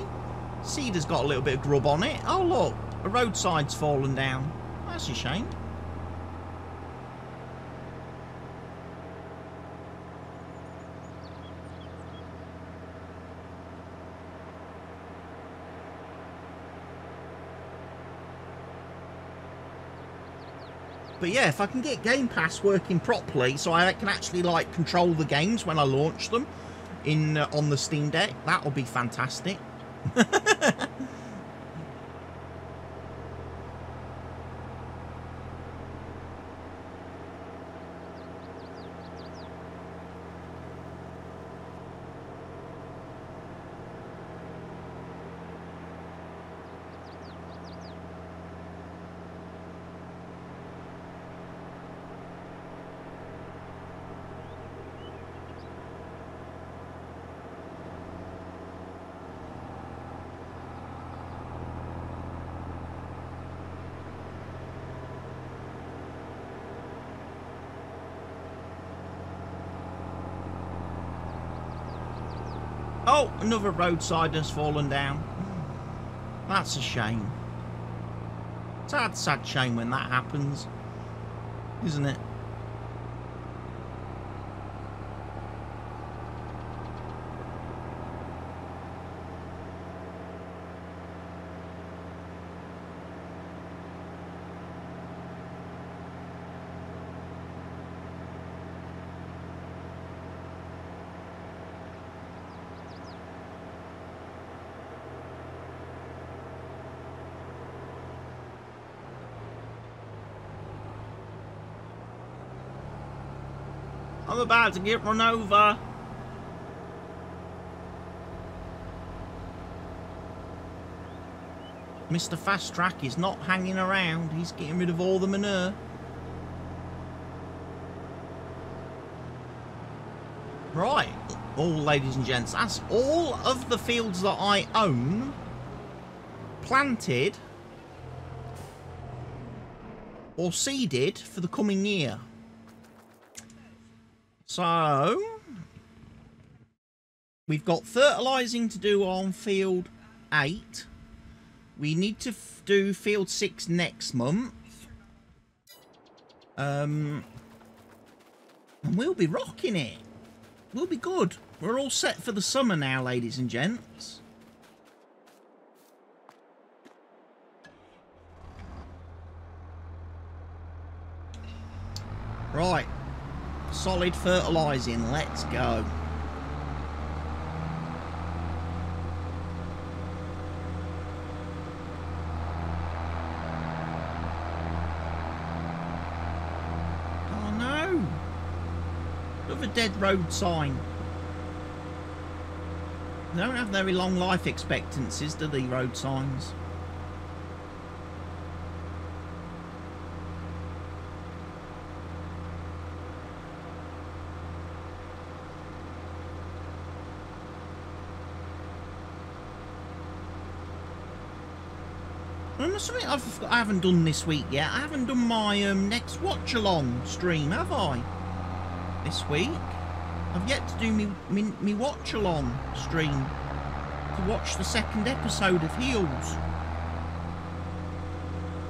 Cedar's got a little bit of grub on it. Oh look, a roadside's fallen down. That's a shame. But yeah, if I can get Game Pass working properly, so I can actually like control the games when I launch them in on the Steam Deck, that'll be fantastic. Oh, another roadside has fallen down. That's a shame. Sad, sad shame when that happens, isn't it? I'm about to get run over. Mr. Fast Track is not hanging around. He's getting rid of all the manure. Right. All, ladies and gents, that's all of the fields that I own planted or seeded for the coming year. So, we've got fertilising to do on field 8. We need to do field 6 next month. And we'll be rocking it. We'll be good. We're all set for the summer now, ladies and gents. Right. Solid fertilising, let's go. Oh no! Another dead road sign. They don't have very long life expectancies, do they, road signs? Something I haven't done this week yet. I haven't done my next watch along stream, have I? This week, I've yet to do me watch along stream to watch the second episode of Heels.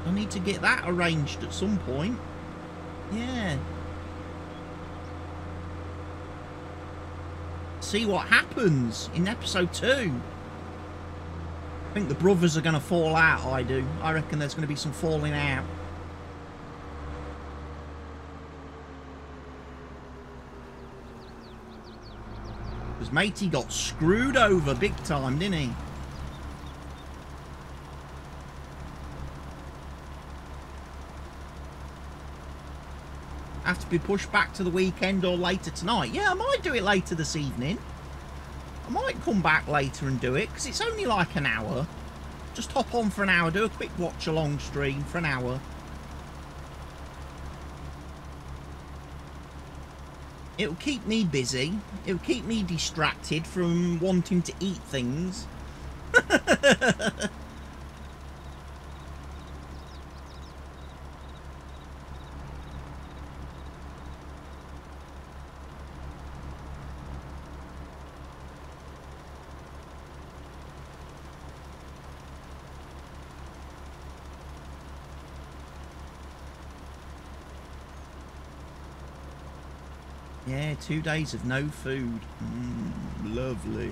I need to get that arranged at some point. Yeah. See what happens in episode 2. I think the brothers are going to fall out, I do. I reckon there's going to be some falling out. Because matey got screwed over big time, didn't he? Have to be pushed back to the weekend or later tonight. Yeah, I might do it later this evening. I might come back later and do it, because it's only like an hour. Just hop on for an hour, do a quick watch-along stream for an hour. It'll keep me busy. It'll keep me distracted from wanting to eat things. Yeah, 2 days of no food. Lovely.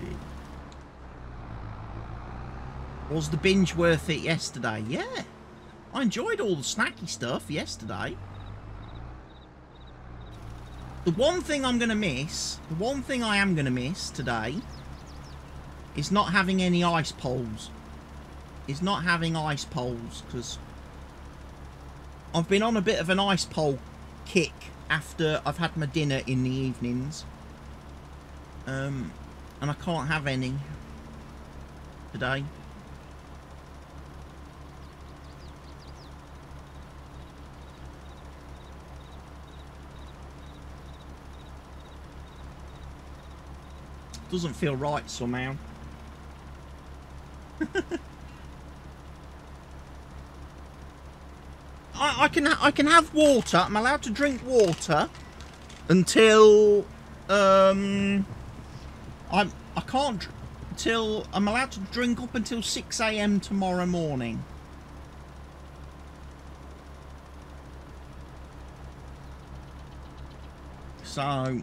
Was the binge worth it yesterday? Yeah. I enjoyed all the snacky stuff yesterday. The one thing I'm going to miss, the one thing I am going to miss today is not having any ice poles. Is not having ice poles, because I've been on a bit of an ice pole kick after I've had my dinner in the evenings, and I can't have any today. Doesn't feel right somehow. I can have water. I'm allowed to drink water until I I can't till I'm allowed to drink up until 6 AM tomorrow morning. So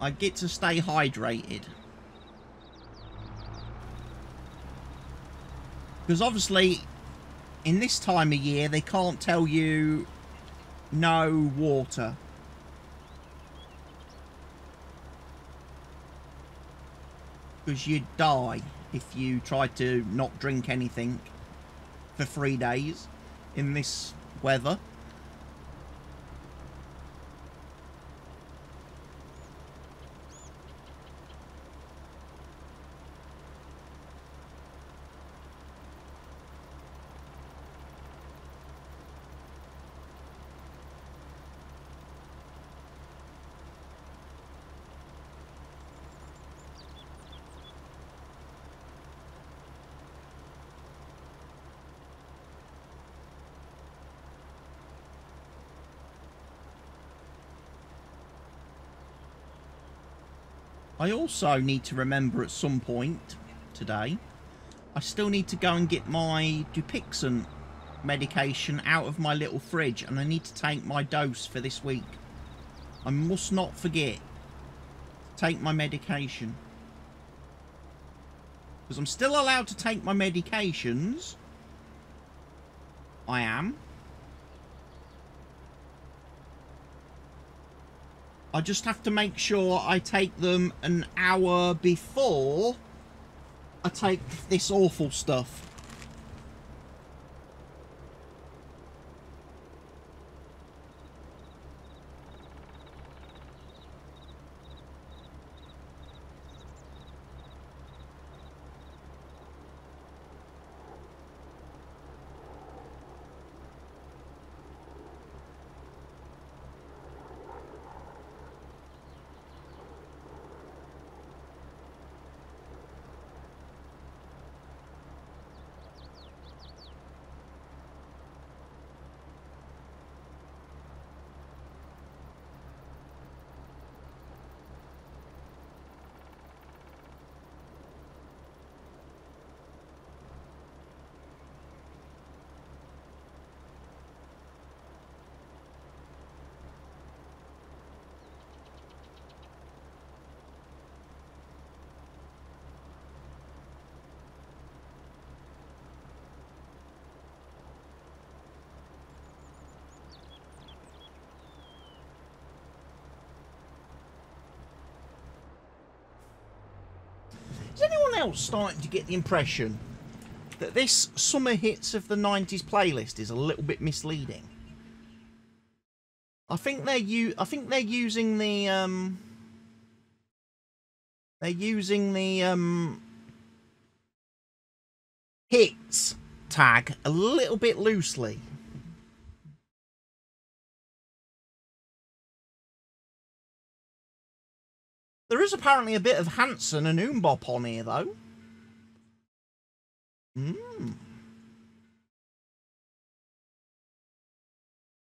I get to stay hydrated. Because obviously in this time of year they can't tell you no water. Because you'd die if you tried to not drink anything for 3 days in this weather. I also need to remember at some point today, I still need to go and get my Dupixent medication out of my little fridge, and I need to take my dose for this week. I must not forget to take my medication. Because I'm still allowed to take my medications. I am. I just have to make sure I take them an hour before I take this awful stuff. Is anyone else starting to get the impression that this summer hits of the 90s playlist is a little bit misleading? I think they're using the hits tag a little bit loosely. There is apparently a bit of Hanson and Oombop on here, though.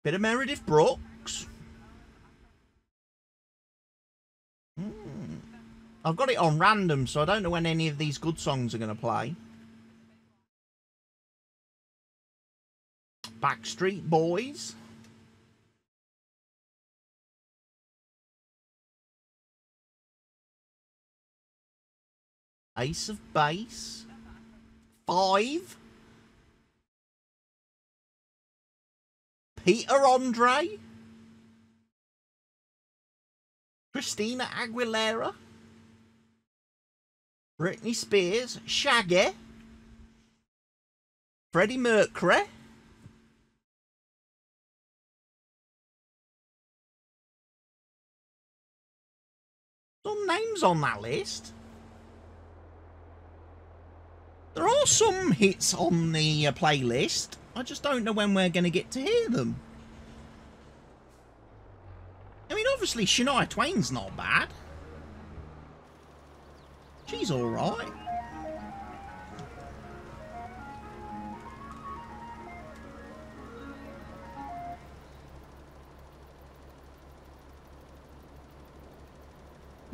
Bit of Meredith Brooks. I've got it on random, so I don't know when any of these good songs are going to play. Backstreet Boys. Ace of Base. Five. Peter Andre. Christina Aguilera. Britney Spears. Shaggy. Freddie Mercury. Some names on that list. There are some hits on the playlist. I just don't know when we're going to get to hear them. I mean, obviously, Shania Twain's not bad. She's alright.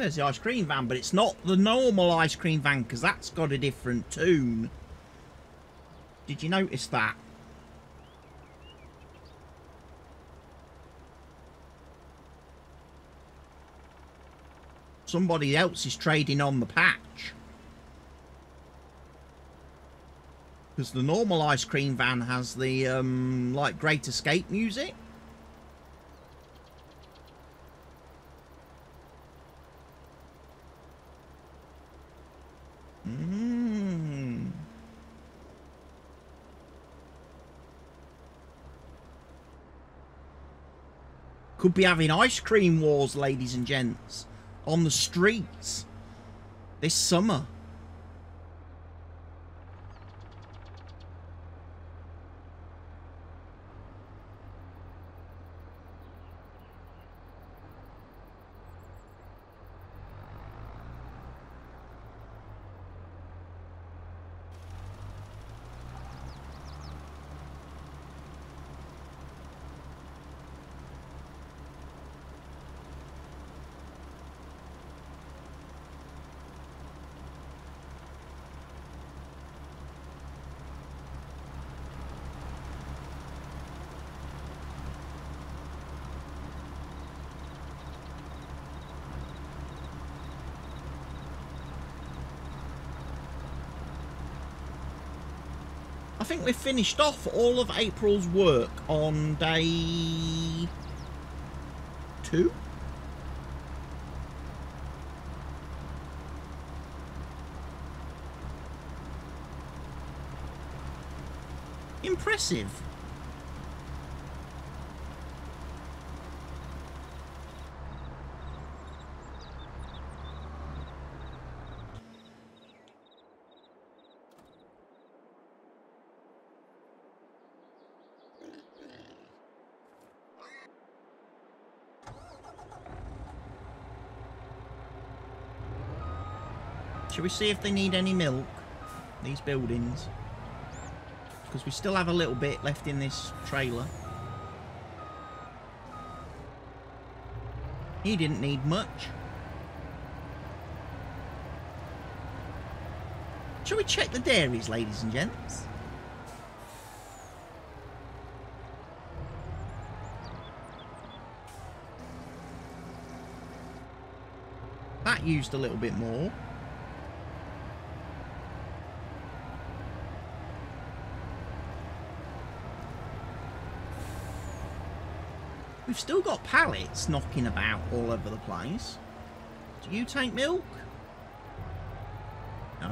There's the ice cream van, but it's not the normal ice cream van because that's got a different tune. Did you notice that? Somebody else is trading on the patch. Because the normal ice cream van has the, like, Great Escape music. Could be having ice cream wars, ladies and gents, on the streets this summer. I think we've finished off all of April's work on day 2. Impressive. Shall we see if they need any milk, these buildings? Because we still have a little bit left in this trailer. He didn't need much. Shall we check the dairies, ladies and gents? That used a little bit more. We've still got pallets knocking about all over the place. Do you take milk? No.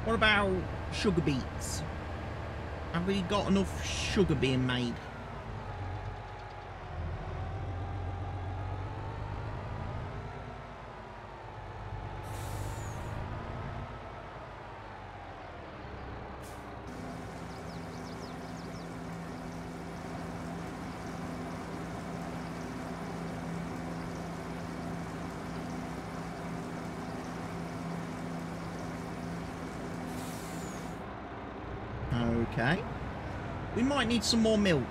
What about sugar beets? Have we got enough sugar being made? Okay. We might need some more milk.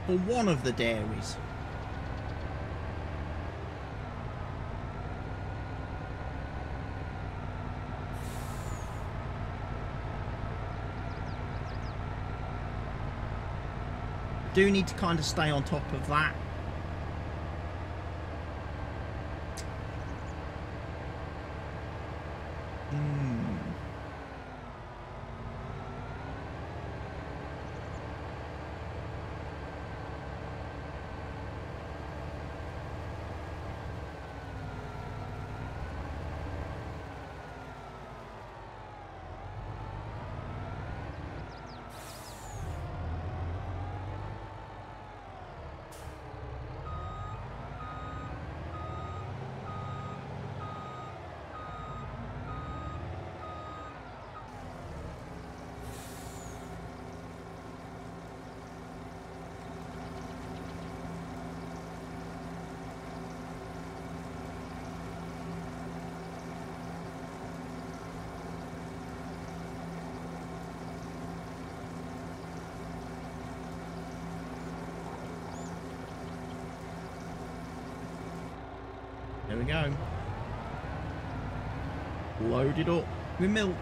For one of the dairies. Do need to kind of stay on top of that. There we go. Load it up with milk.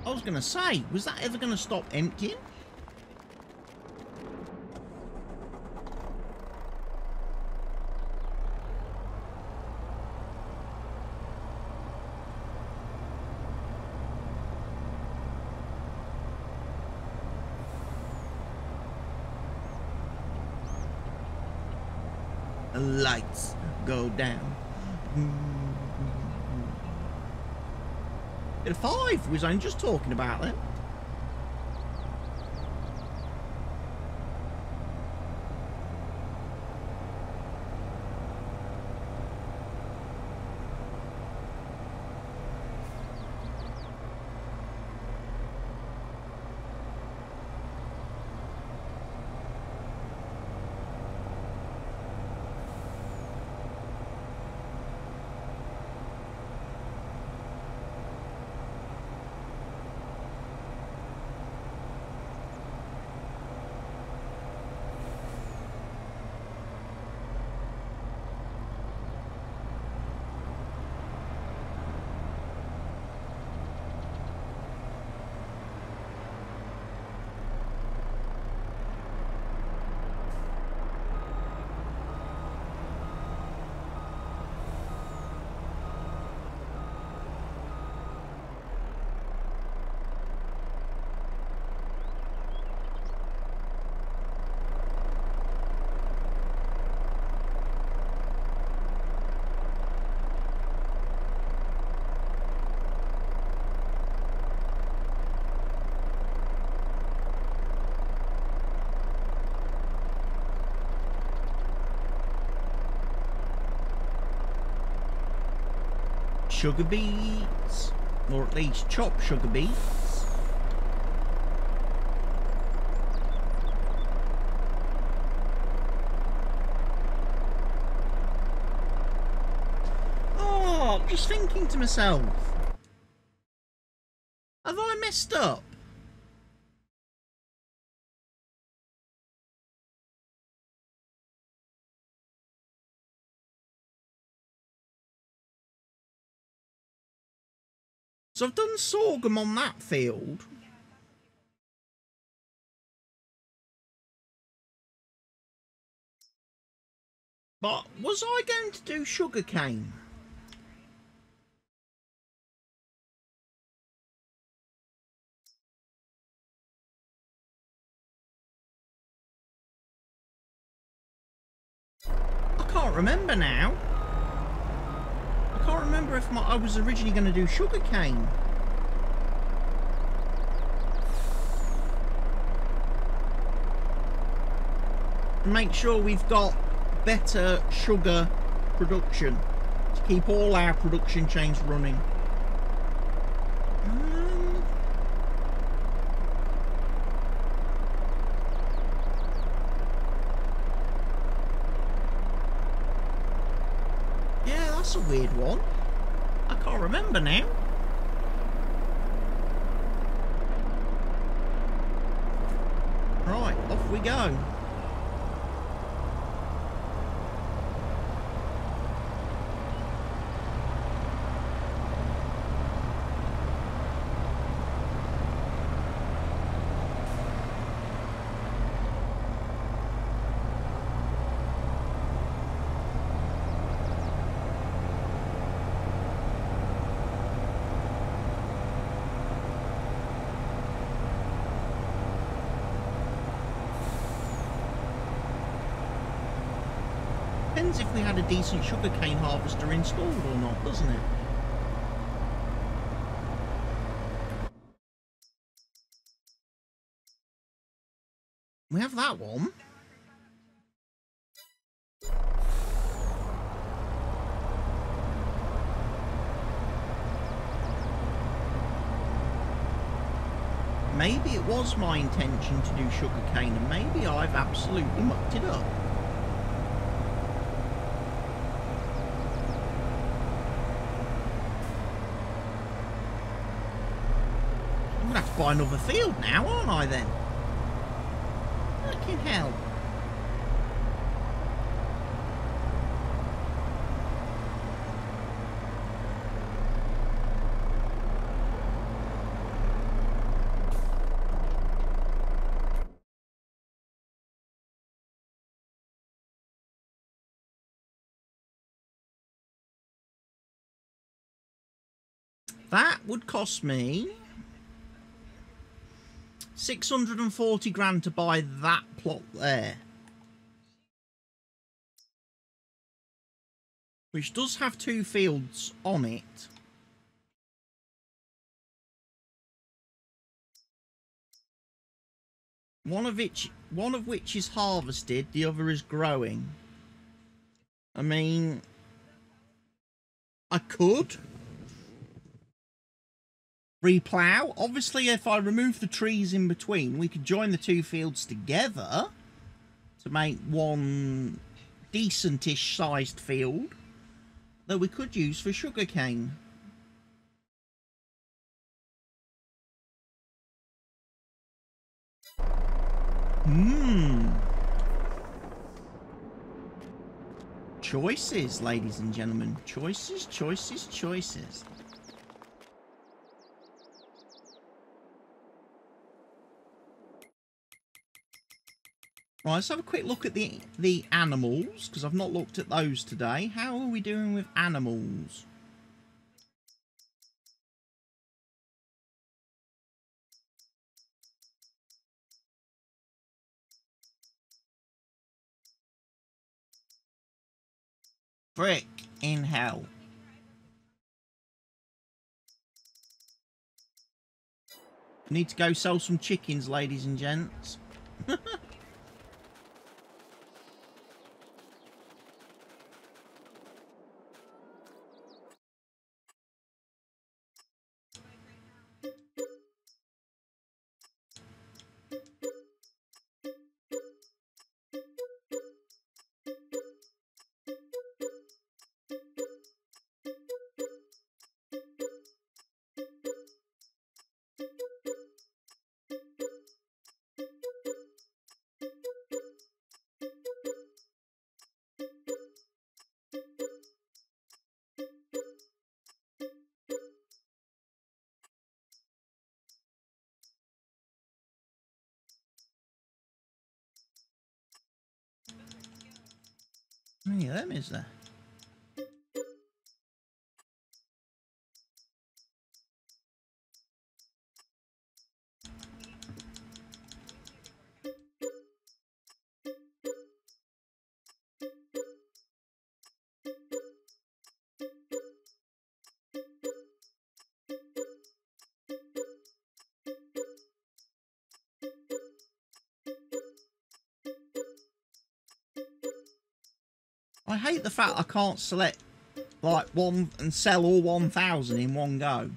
I was going to say, was that ever going to stop emptying? The lights go down. Bit of 5 we was only just talking about then. Sugar beets, or at least chopped sugar beets. Oh, I'm just thinking to myself, have I messed up? So I've done sorghum on that field. But was I going to do sugarcane? I can't remember now. I can't remember if I was originally going to do sugarcane. And make sure we've got better sugar production to keep all our production chains running. Yeah, that's a weird one. I can't remember now. Right, off we go. depends if we had a decent sugarcane harvester installed or not, doesn't it? We have that one. Maybe it was my intention to do sugarcane, and maybe I've absolutely mucked it up. I'm gonna have to buy another field now, aren't I then? Fucking hell. That would cost me 640 grand to buy that plot there. Which does have 2 fields on it. One of which is harvested, the other is growing. I mean, I could replow. Obviously, if I remove the trees in between, we could join the 2 fields together to make one decentish sized field that we could use for sugarcane. Choices, ladies and gentlemen. Choices, choices, choices. Right, let's have a quick look at the animals, because I've not looked at those today. How are we doing with animals? Frick in hell. Need to go sell some chickens, ladies and gents. How many of them is there? I hate the fact I can't select like one and sell all 1,000 in one go.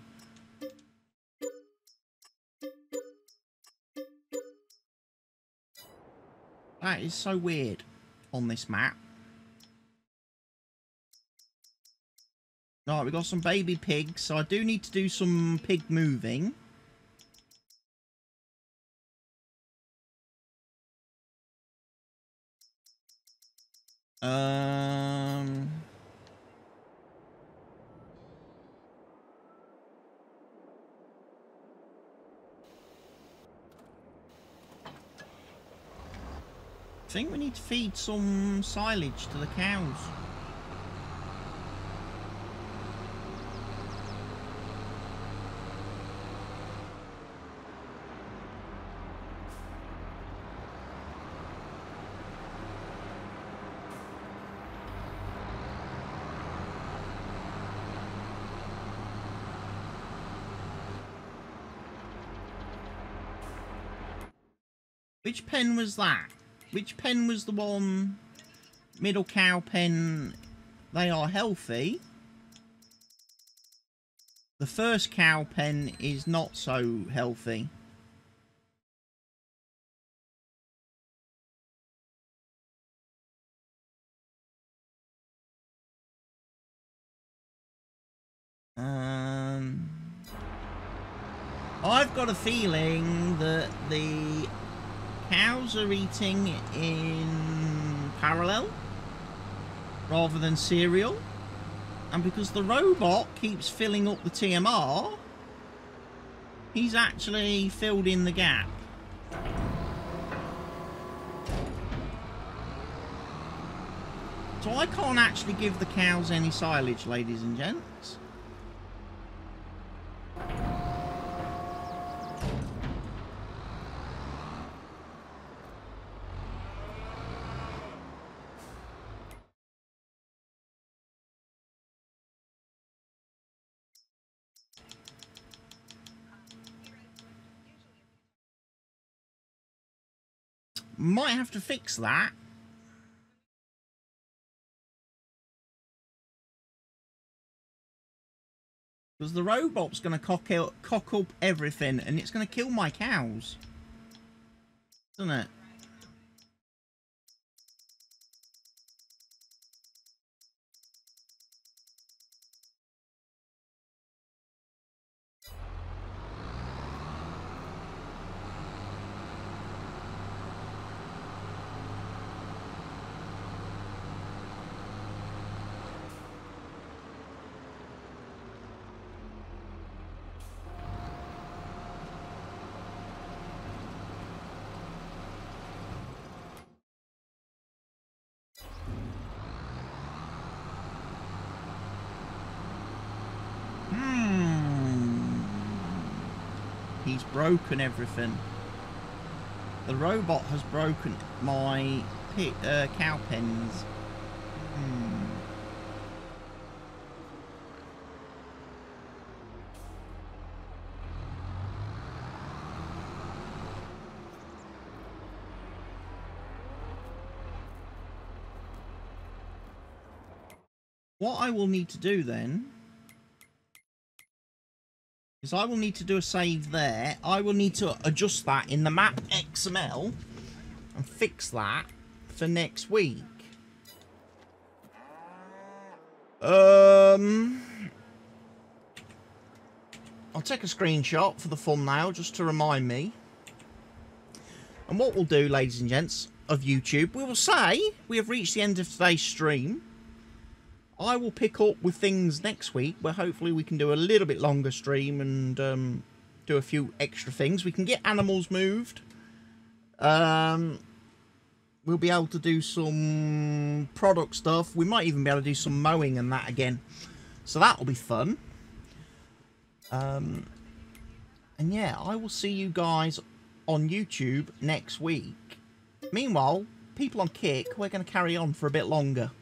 That is so weird on this map. Right, we got some baby pigs, so I do need to do some pig moving. I think we need to feed some silage to the cows. Which pen was that? Which pen was the one? Middle cow pen. They are healthy. The first cow pen is not so healthy. I've got a feeling that the cows are eating in parallel rather than serial. And because the robot keeps filling up the TMR, he's actually filled in the gap. So I can't actually give the cows any silage, ladies and gents. Might have to fix that. Because the robot's going to cock up everything and it's going to kill my cows. Isn't it? He's broken everything. The robot has broken my cow pens. What I will need to do then is I will need to do a save there. I will need to adjust that in the map XML and fix that for next week. I'll take a screenshot for the thumbnail just to remind me. And what we'll do, ladies and gents of YouTube, we will say we have reached the end of today's stream. I will pick up with things next week where hopefully we can do a little bit longer stream and do a few extra things. We can get animals moved. We'll be able to do some product stuff. We might even be able to do some mowing and that again. So that'll be fun. And yeah, I will see you guys on YouTube next week. Meanwhile, people on Kick, we're going to carry on for a bit longer.